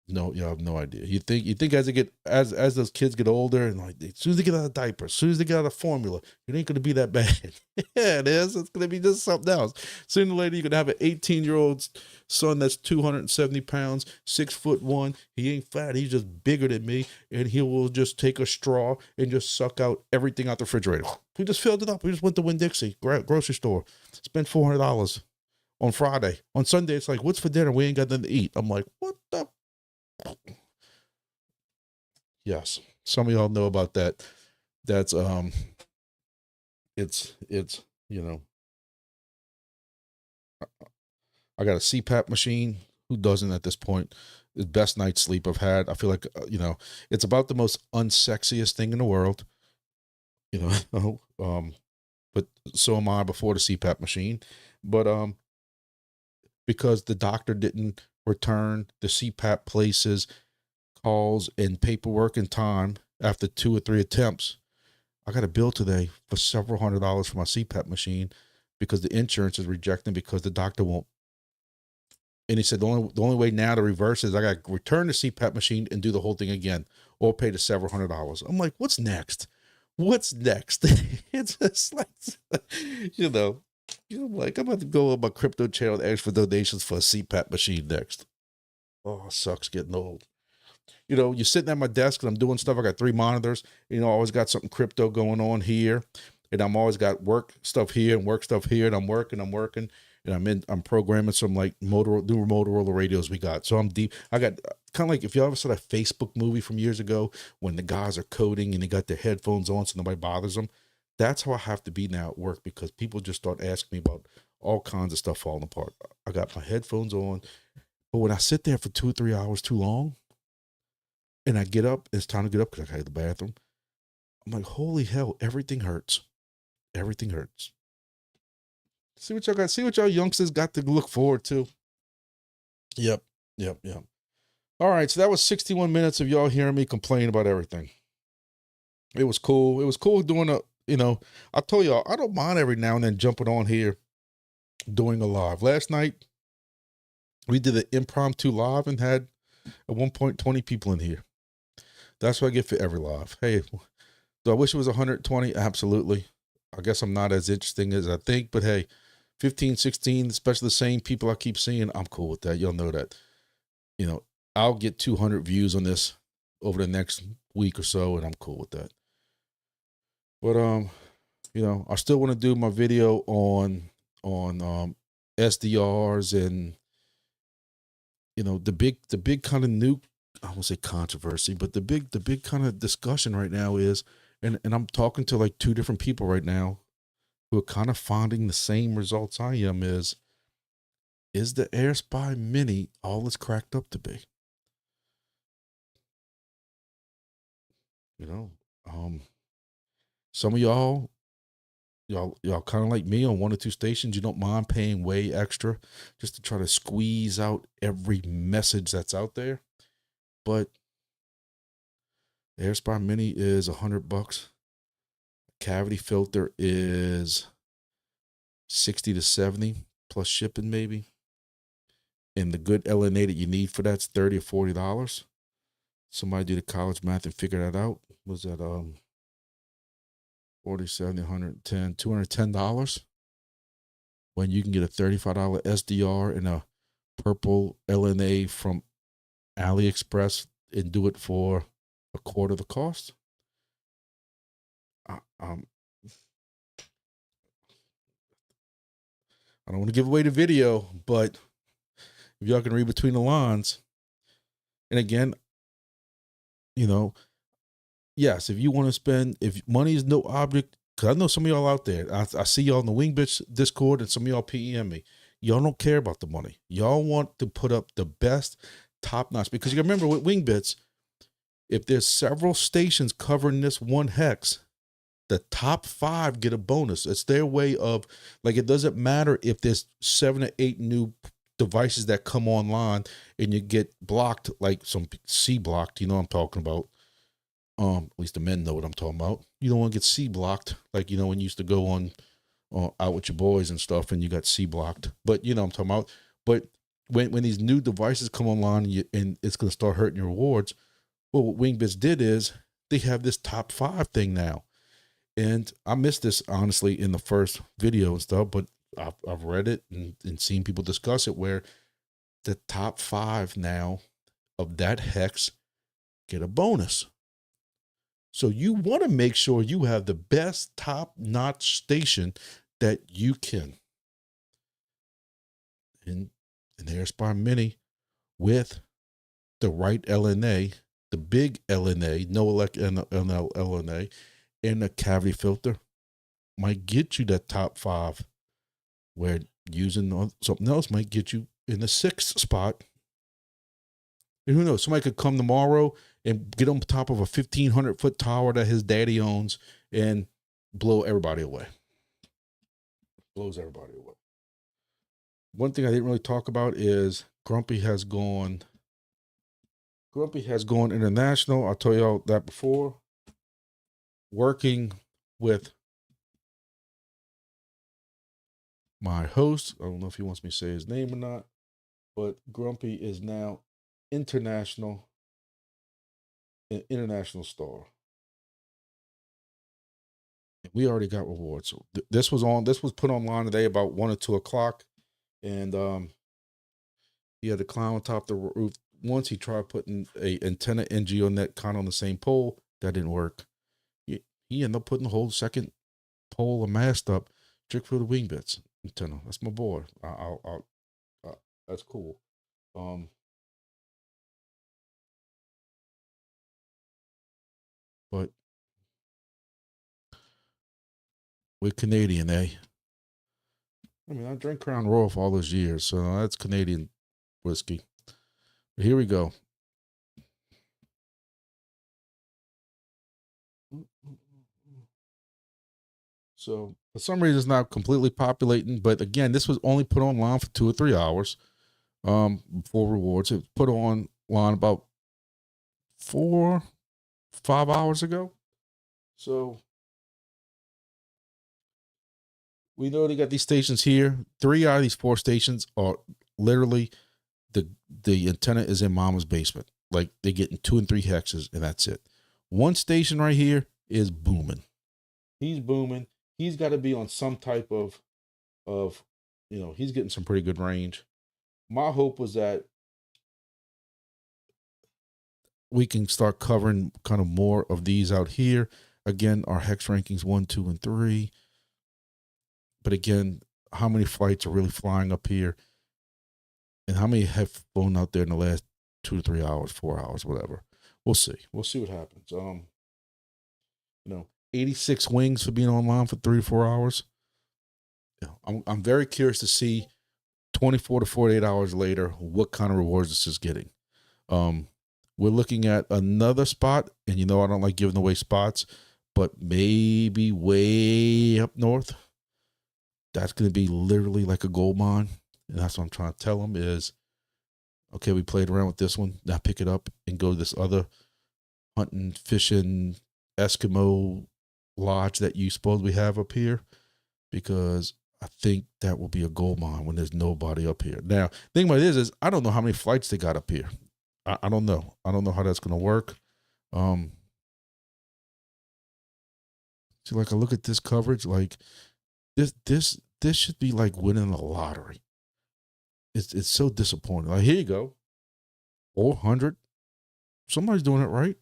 no, you have no idea. You think as those kids get older, and like as soon as they get out of diapers, as soon as they get out of formula, it ain't gonna be that bad. Yeah, it is. It's gonna be just something else. Sooner or later, you're gonna have an 18-year-old son that's 270 pounds, 6'1". He ain't fat. He's just bigger than me, and he will just take a straw and just suck out everything out the refrigerator. We just filled it up. We just went to Winn-Dixie grocery store, spent $400 on Friday. On Sunday, it's like, what's for dinner? We ain't got nothing to eat. I'm like, what the? Yes. Some of y'all know about that. That's, it's, you know, I got a CPAP machine. Who doesn't at this point? The best night's sleep I've had. I feel like, it's about the most unsexiest thing in the world, but so am I before the CPAP machine. But, because the doctor didn't return the CPAP places, calls, and paperwork in time after 2 or 3 attempts, I got a bill today for several $100s for my CPAP machine because the insurance is rejecting because the doctor won't. And he said the only way now to reverse is I got to return the CPAP machine and do the whole thing again, or pay the several $100s. I'm like, what's next? What's next? It's just like, like, I'm about to go on my crypto channel and ask for donations for a CPAP machine next. Oh, it sucks getting old. You're sitting at my desk and I'm doing stuff. I got 3 monitors. I always got something crypto going on here. And I'm always got work stuff here and work stuff here. And I'm working. And I'm programming some like new Motorola radios we got. So I'm deep. I got kind of like, if you ever saw that Facebook movie from years ago when the guys are coding and they got their headphones on so nobody bothers them. That's how I have to be now at work because people just start asking me about all kinds of stuff falling apart. I got my headphones on. But when I sit there for 2 or 3 hours too long, and I get up, it's time to get up because I got to go to the bathroom. I'm like, holy hell, everything hurts. Everything hurts. See what y'all got. See what y'all youngsters got to look forward to. Yep. All right, so that was 61 minutes of y'all hearing me complain about everything. It was cool. It was cool doing I told y'all, I don't mind every now and then jumping on here doing a live. Last night, we did an impromptu live and had at one point 20 people in here. That's what I get for every live. Hey, do I wish it was 120? Absolutely. I guess I'm not as interesting as I think, but hey, 15, 16, especially the same people I keep seeing, I'm cool with that. Y'all know that. I'll get 200 views on this over the next week or so, and I'm cool with that. But, I still want to do my video on SDRs and, the big kind of new, I won't say controversy, but the big kind of discussion right now is, and I'm talking to like 2 different people right now who are kind of finding the same results I am, is the AirSpy Mini all it's cracked up to be? Some of y'all kind of like me on 1 or 2 stations. You don't mind paying way extra just to try to squeeze out every message that's out there. But AirSpy Mini is $100. Cavity filter is 60 to 70 plus shipping maybe. And the good LNA that you need for that's $30 or $40. Somebody did a college math and figure that out. Was that 40, 70, 110, $210? When you can get a $35 SDR and a purple LNA from AliExpress and do it for a quarter of the cost. I don't want to give away the video, but if y'all can read between the lines, and again, yes, if you want to spend, if money is no object, because I know some of y'all out there, I see y'all in the Wingbits Discord and some of y'all PM me. Y'all don't care about the money. Y'all want to put up the best top notch, because you remember with Wingbits, if there's several stations covering this one hex, the top 5 get a bonus. It's their way of, like, it doesn't matter if there's 7 or 8 new devices that come online and you get blocked, like some C blocked, you know what I'm talking about. At least the men know what I'm talking about. You don't want to get C blocked, like, when you used to go on out with your boys and stuff and you got C blocked. But you know what I'm talking about. But when these new devices come online and it's going to start hurting your rewards, well, what Wingbits did is they have this top 5 thing now. And I missed this, honestly, in the first video and stuff, but I've read it and seen people discuss it, where the top 5 now of that hex get a bonus. So you want to make sure you have the best top-notch station that you can. And AirSpy Mini with the right LNA, the big LNA, no elect LNA, and a cavity filter might get you that top 5, where using something else might get you in the 6th spot. And who knows, somebody could come tomorrow and get on top of a 1,500-foot tower that his daddy owns and blow everybody away. Blows everybody away. One thing I didn't really talk about is Grumpy has gone international. I'll tell y'all that before. Working with my host. I don't know if he wants me to say his name or not, but Grumpy is now an international star. We already got rewards. So this was put online today about 1 or 2 o'clock. And he had a clown on top of the roof. Once he tried putting a antenna NGO net kind of on the same pole, that didn't work. He ended up putting the whole second pole or mast up just for the Wingbits antenna. That's my boy. That's cool. But we're Canadian, eh? I mean, I drank Crown Royal for all those years, so that's Canadian whiskey. But here we go. So for some reason, it's not completely populating. But again, this was only put online for 2 or 3 hours before rewards. It was put online about 4-5 hours ago. So we know they got these stations here. 3 out of these 4 stations are literally the antenna is in mama's basement. Like they're getting 2 and 3 hexes, and that's it. One station right here is booming. He's booming. He's got to be on some type of, he's getting some pretty good range. My hope was that we can start covering kind of more of these out here. Again, our hex rankings 1, 2, and 3. But again, how many flights are really flying up here? And how many have flown out there in the last 2 to 3 hours, 4 hours, whatever? We'll see. We'll see what happens. 86 wings for being online for 3 to 4 hours. I'm very curious to see 24 to 48 hours later what kind of rewards this is getting. We're looking at another spot, and I don't like giving away spots, but maybe way up north. That's going to be literally like a gold mine. And that's what I'm trying to tell them is, okay, we played around with this one. Now pick it up and go to this other hunting, fishing, Eskimo lodge that you supposedly have up here, because I think that will be a gold mine when there's nobody up here. Now, the thing about it is I don't know how many flights they got up here. I don't know. I don't know how that's going to work. See, like I look at this coverage, like this should be like winning the lottery. It's so disappointing. Like, here you go. 400. Somebody's doing it right.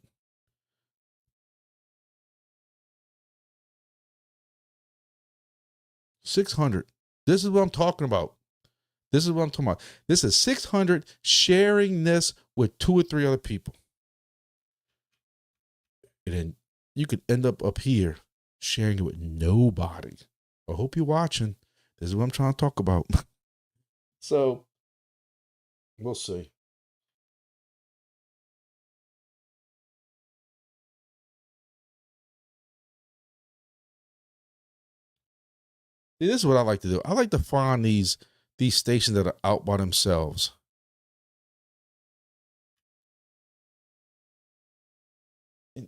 600. This is what I'm talking about. This is 600 sharing this with 2 or 3 other people. And then you could end up here sharing it with nobody. I hope you're watching. This is what I'm trying to talk about. So we'll see. See, this is what I like to do. I like to find these stations that are out by themselves.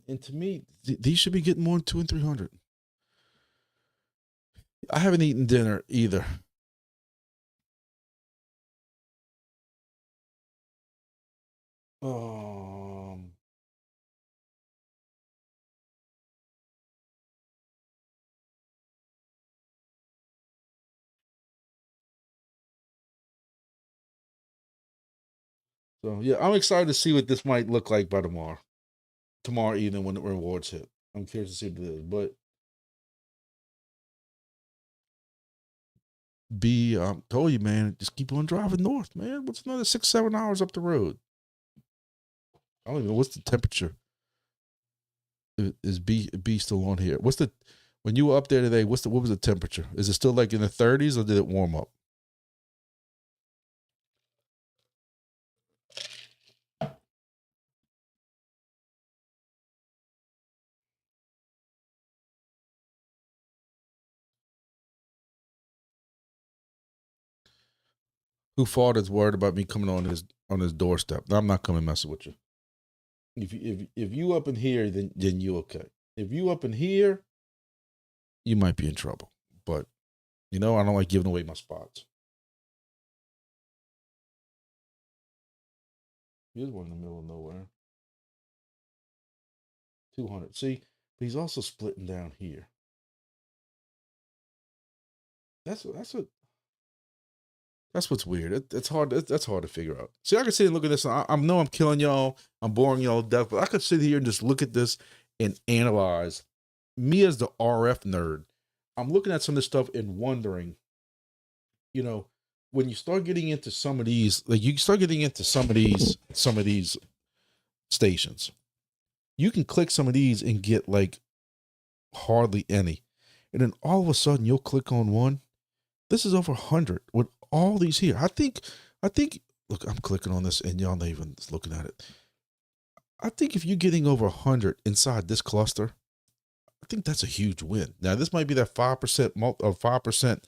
And to me, these should be getting more than 200 and 300. I haven't eaten dinner either. So yeah, I'm excited to see what this might look like by tomorrow. Tomorrow evening when the rewards hit. I'm curious to see what it is. But told you, man, just keep on driving north, man. What's another 6-7 hours up the road? I don't even know what's the temperature. Is B still on here? What's the when you were up there today? What was the temperature? Is it still like in the 30s or did it warm up? Who fought is worried about me coming on his doorstep. I'm not coming messing with you. If you up in here, then you okay. If you up in here, you might be in trouble. But I don't like giving away my spots. Here's one in the middle of nowhere. 200. See, but he's also splitting down here. That's what's weird. It's hard. That's hard to figure out. See, I can sit and look at this. I know I'm killing y'all. I'm boring y'all to death, but I could sit here and just look at this and analyze. Me as the RF nerd, I'm looking at some of this stuff and wondering, when you start getting into some of these, like you start getting into some of these stations, you can click some of these and get like hardly any. And then all of a sudden you'll click on one. This is over 100 with all these here. I think, look, I'm clicking on this and y'all not even looking at it. I think if you're getting over 100 inside this cluster, I think that's a huge win. Now, this might be that 5% or 5%,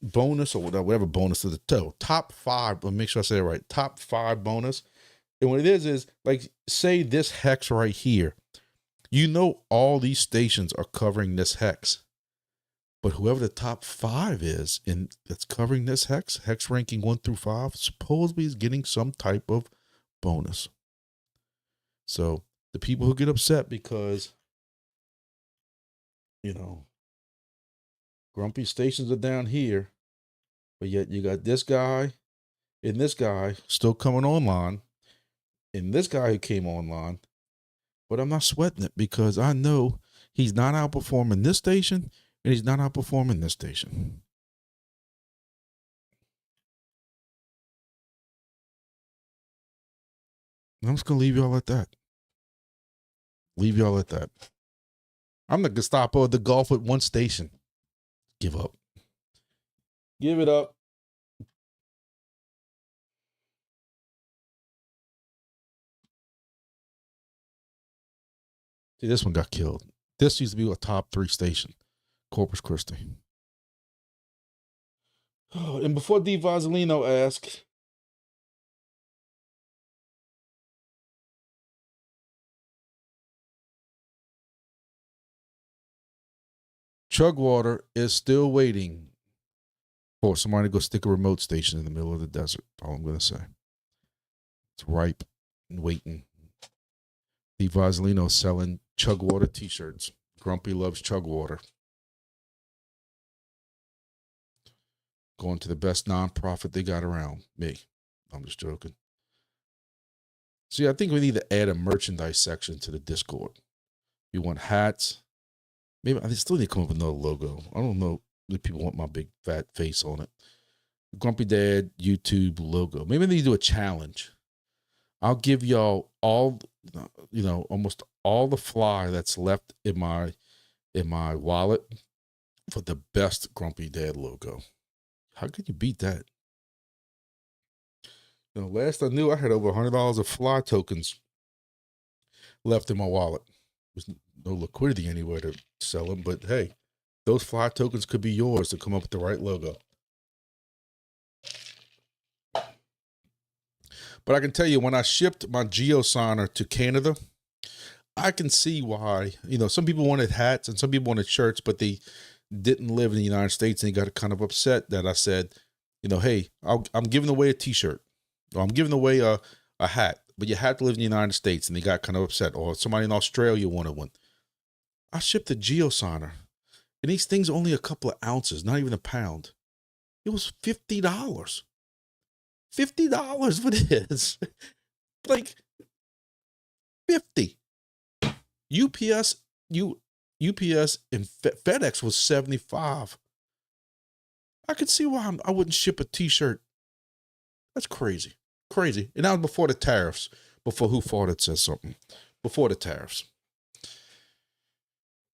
bonus or whatever bonus to the toe. Top 5, but make sure I say it right. Top 5 bonus. And what it is like, say this hex right here. All these stations are covering this hex. But whoever the top 5 is that's covering this hex ranking 1 through 5, supposedly is getting some type of bonus. So the people who get upset because, grumpy stations are down here, but yet you got this guy and this guy still coming online, and this guy who came online, but I'm not sweating it because I know he's not outperforming this station and he's not outperforming this station. And I'm just going to leave y'all at that. I'm the Gestapo of the golf with one station. Give up. Give it up. See, this one got killed. This used to be a top 3 station. Corpus Christi. Oh, and before D. Vasilino asks, Chugwater is still waiting for somebody to go stick a remote station in the middle of the desert. All I'm going to say. It's ripe and waiting. D. Vasilino selling Chugwater t-shirts. Grumpy loves Chugwater. Going to the best nonprofit they got around. Me. I'm just joking. See, I think we need to add a merchandise section to the Discord. You want hats? Maybe I still need to come up with another logo. I don't know if people want my big fat face on it. Grumpy Dad YouTube logo. Maybe they do a challenge. I'll give y'all all, almost all the fly that's left in my wallet for the best Grumpy Dad logo. How could you beat that? Last I knew, I had over $100 of fly tokens left in my wallet. There's no liquidity anywhere to sell them, but hey, those fly tokens could be yours to come up with the right logo. But I can tell you, when I shipped my geosigner to Canada, I can see why, some people wanted hats and some people wanted shirts, but they didn't live in the United States, and they got kind of upset that I said, hey, I'm giving away a t-shirt, or I'm giving away a hat, but you have to live in the United States, and they got kind of upset. Or somebody in Australia wanted one. I shipped a geosigner, and these things are only a couple of ounces, not even a pound. It was $50. $50 for this. Like 50. UPS and FedEx was 75. I could see why I wouldn't ship a t-shirt. That's crazy. And that was before the tariffs. before who fought it says something. Before the tariffs.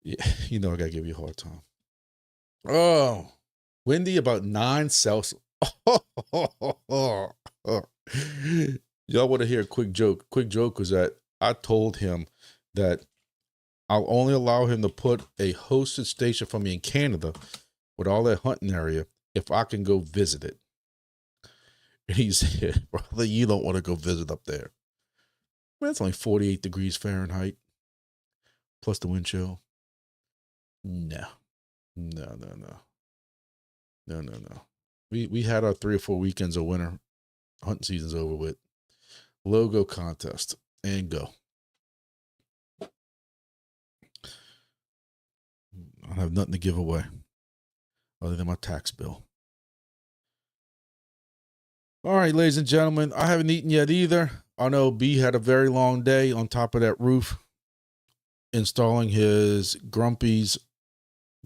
Yeah, you know I gotta give you a hard time. Oh, windy about 9 Celsius. Y'all want to hear a quick joke? Quick joke was that I told him that I'll only allow him to put a hosted station for me in Canada with all that hunting area if I can go visit it. And he said, brother, you don't want to go visit up there. Man, it's only 48 degrees Fahrenheit plus the wind chill. No. We had our 3 or 4 weekends of winter. Hunting season's over with. Logo contest and go. I have nothing to give away other than my tax bill. All right, ladies and gentlemen, I haven't eaten yet either. I know B had a very long day on top of that roof installing his Grumpy's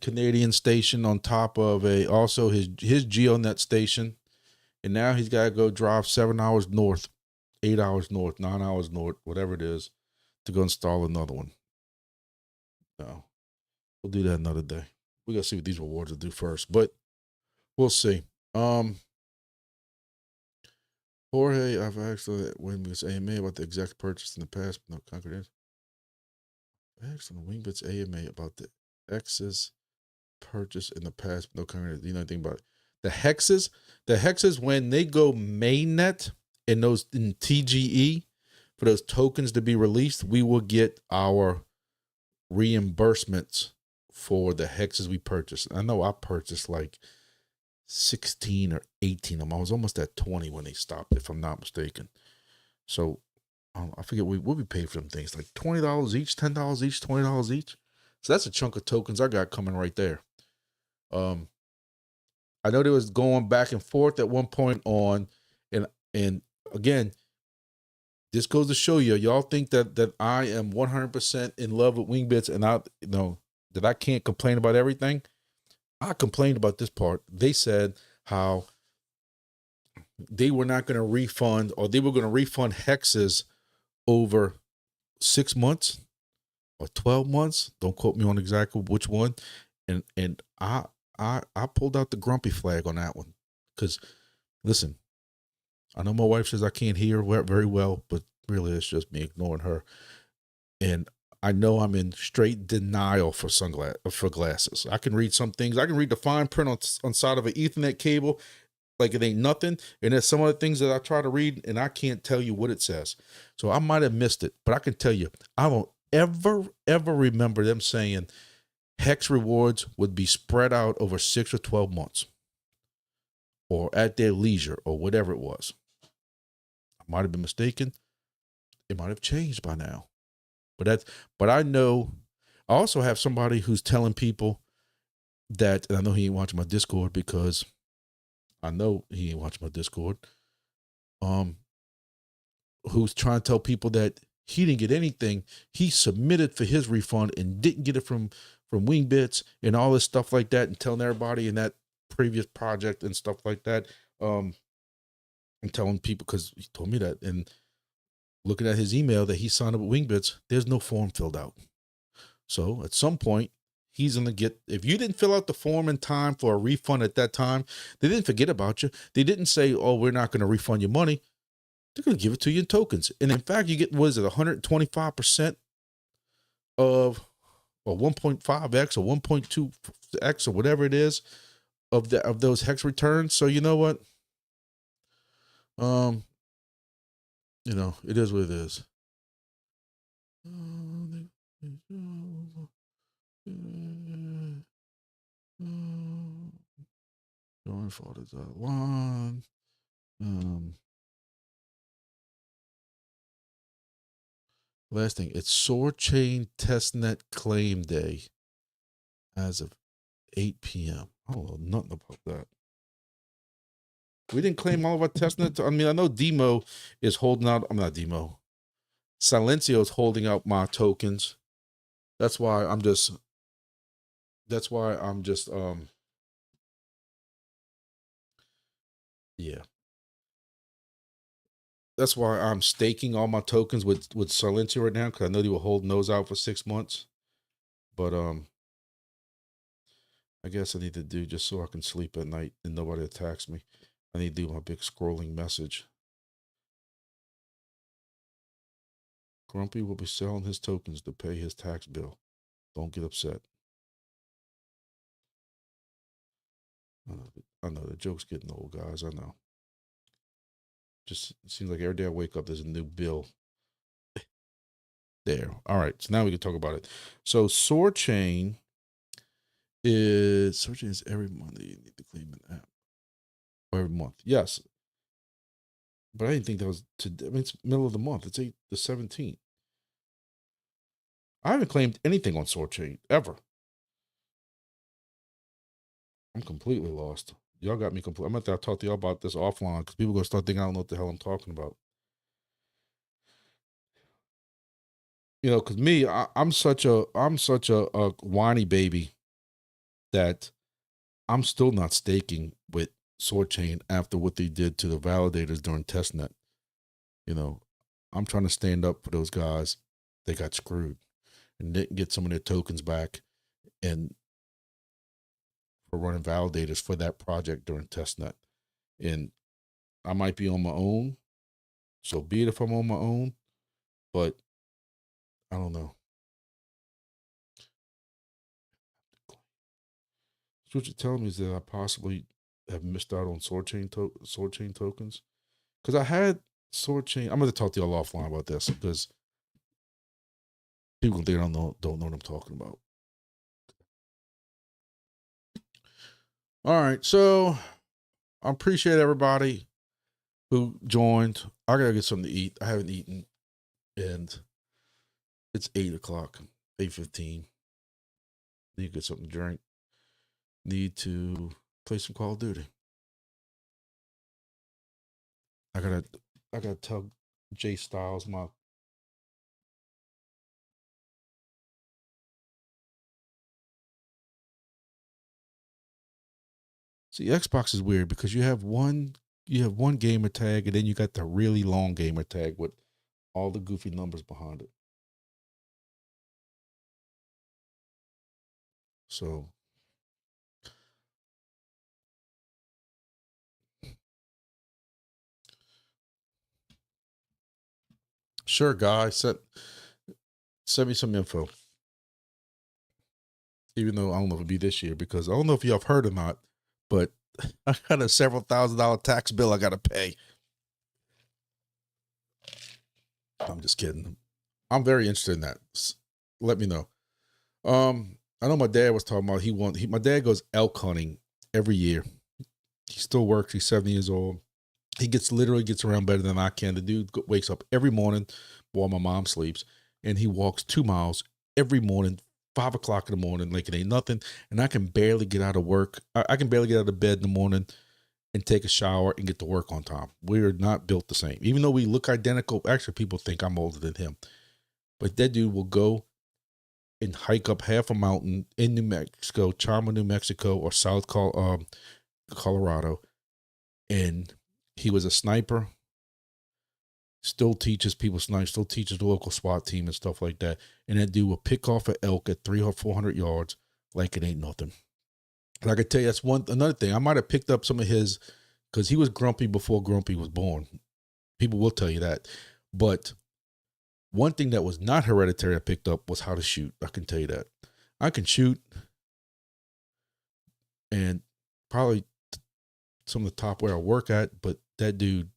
Canadian station on top of also his GeoNet station. And now he's got to go drive 7 hours north, 8 hours north, 9 hours north, whatever it is, to go install another one. No, we'll do that another day. We got to see what these rewards will do first, but we'll see. Jorge, I've actually Wingbits AMA about the exact purchase in the past, but no concrete answer. I asked on the Wingbits AMA about the X's purchase in the past, but no concrete. Do you know anything about it? The hexes when they go mainnet in those in TGE for those tokens to be released, we will get our reimbursements for the hexes we purchased. I know I purchased like 16 or 18 of them. I was almost at 20 when they stopped, if I'm not mistaken. So I forget what we paid for them things, like $20 each, $10 each, $20 each. So that's a chunk of tokens I got coming right there. I know there was going back and forth at one point on, and again, this goes to show you, y'all think that I am 100% in love with Wingbits and that I can't complain about everything. I complained about this part. They said how they were not going to refund, or they were going to refund hexes over 6 months or 12 months. Don't quote me on exactly which one. And I pulled out the grumpy flag on that one. Because, listen, I know my wife says I can't hear very well, but really it's just me ignoring her. And I know I'm in straight denial for glasses. I can read some things. I can read the fine print on side of an Ethernet cable like it ain't nothing. And there's some other things that I try to read and I can't tell you what it says. So I might have missed it, but I can tell you, I don't ever remember them saying hex rewards would be spread out over 6 or 12 months or at their leisure or whatever it was. I might have been mistaken. It might have changed by now. But I know, I also have somebody who's telling people that, and I know he ain't watching my Discord because I know he ain't watching my Discord, who's trying to tell people that he didn't get anything. He submitted for his refund and didn't get it from Wingbits and all this stuff like that, and telling everybody in that previous project and stuff like that. And telling people, because he told me that, and looking at his email that he signed up with Wingbits, there's no form filled out. So at some point, he's going to get, if you didn't fill out the form in time for a refund at that time, they didn't forget about you. They didn't say, oh, we're not going to refund your money. They're going to give it to you in tokens. And in fact, you get, what is it, 125% of, or 1.5x or 1.2x or whatever it is of those hex returns. So you know what? It is what it is. Going for the one. Last thing, it's Soarchain Testnet Claim Day as of 8 p.m. I don't know nothing about that. We didn't claim all of our testnet. I mean, I know Demo is holding out. I'm not Demo. Silencio is holding out my tokens. That's why I'm just. Yeah. that's why I'm staking all my tokens with Silencio right now, because I know they were holding those out for 6 months. But I guess I need to do, just so I can sleep at night and nobody attacks me, I need to do my big scrolling message. Grumpy will be selling his tokens to pay his tax bill. Don't get upset. I know the joke's getting old, guys. I know. Just seems like every day I wake up, there's a new bill. There. All right. So now we can talk about it. So Soarchain is every Monday. You need to claim an app. Or every month. Yes. But I didn't think that was today. I mean, it's middle of the month. It's the 17th. I haven't claimed anything on Soarchain ever. I'm completely lost. Y'all got me complete. I'm going to talk to y'all about this offline, because people are going to start thinking I don't know what the hell I'm talking about. You know, because me, I'm such a whiny baby that I'm still not staking with Soarchain after what they did to the validators during testnet. You know, I'm trying to stand up for those guys. They got screwed and didn't get some of their tokens back, and for running validators for that project during testnet. And I might be on my own, so be it if I'm on my own, but I don't know. So what you're telling me is that I possibly have missed out on Soarchain tokens, because I had Soarchain. I'm going to talk to y'all offline about this, because people don't know what I'm talking about. All right, so I appreciate everybody who joined. I gotta get something to eat. I haven't eaten, and it's 8 o'clock, 8:15. Need to get something to drink. Need to play some Call of Duty. I gotta tell Jay Styles my. See, Xbox is weird because you have one gamer tag, and then you got the really long gamer tag with all the goofy numbers behind it. So sure, guys, send me some info. Even though I don't know if it'll be this year, because I don't know if y'all have heard or not, but I got a several $1,000 tax bill I got to pay. I'm just kidding. I'm very interested in that. Let me know. I know my dad was talking about my dad goes elk hunting every year. He still works. He's 70 years old. He literally gets around better than I can. The dude wakes up every morning while my mom sleeps, and he walks 2 miles every morning, 5 o'clock in the morning, like it ain't nothing. And I can barely get out of work. I can barely get out of bed in the morning and take a shower and get to work on time. We're not built the same. Even though we look identical, actually people think I'm older than him. But that dude will go and hike up half a mountain in New Mexico, Chama, New Mexico, or South Colorado. And he was a sniper, still teaches people snipe, still teaches the local SWAT team and stuff like that. And that dude will pick off an elk at 300 or 400 yards like it ain't nothing. And I can tell you, that's another thing. I might have picked up some of his, because he was grumpy before Grumpy was born. People will tell you that. But one thing that was not hereditary I picked up was how to shoot. I can tell you that. I can shoot, and probably some of the top where I work at, but that dude,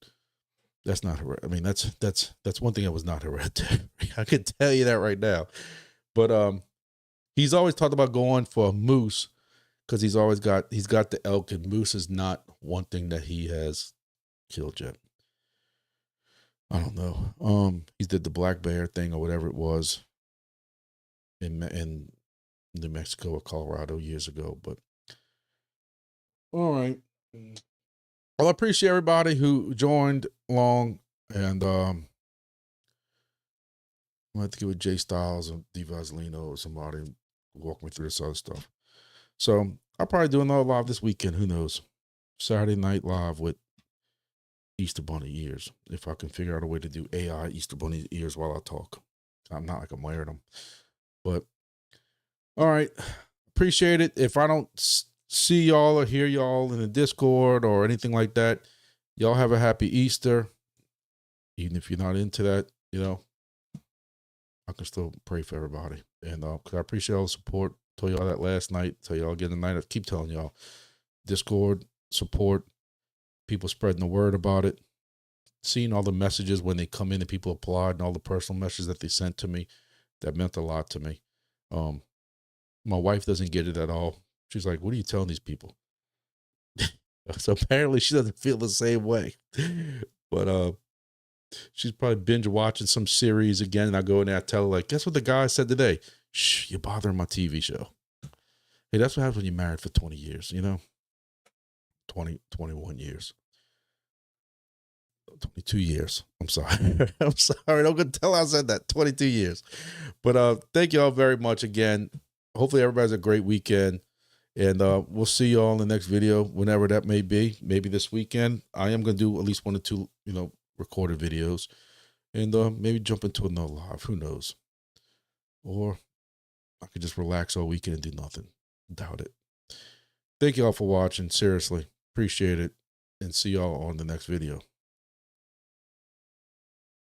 that's not hereditary. I mean, that's one thing that was not hereditary. I can tell you that right now. But he's always talked about going for a moose, because he's got the elk, and moose is not one thing that he has killed yet. I don't know. He did the black bear thing or whatever it was in New Mexico or Colorado years ago. But all right. Well, I appreciate everybody who joined along, and I'm gonna have to get with Jay Styles and D Vaselino or somebody and walk me through this other stuff. So I'll probably do another live this weekend. Who knows? Saturday night live with Easter Bunny ears. If I can figure out a way to do AI Easter Bunny ears while I talk. I'm not like I'm wearing them. But, all right. Appreciate it. If I don't see y'all or hear y'all in the Discord or anything like that, y'all have a happy Easter. Even if you're not into that, you know, I can still pray for everybody. And because I appreciate all the support. Told y'all that last night. Tell y'all again tonight. I keep telling y'all. Discord support. People spreading the word about it. Seeing all the messages when they come in and people applaud and all the personal messages that they sent to me. That meant a lot to me. My wife doesn't get it at all. She's like, what are you telling these people? So apparently she doesn't feel the same way. But she's probably binge watching some series again. And I go in there, I tell her, like, guess what the guy said today? Shh, you're bothering my TV show. Hey, that's what happens when you're married for 20 years, you know? 21 years. 22 years. I'm sorry. I'm sorry. Don't gonna tell I said that. 22 years. But thank you all very much again. Hopefully everybody's a great weekend. And we'll see you all in the next video, whenever that may be. Maybe this weekend. I am going to do at least 1 or 2, you know, recorded videos. And maybe jump into another live. Who knows? Or I could just relax all weekend and do nothing. Doubt it. Thank you all for watching. Seriously. Appreciate it. And see y'all on the next video.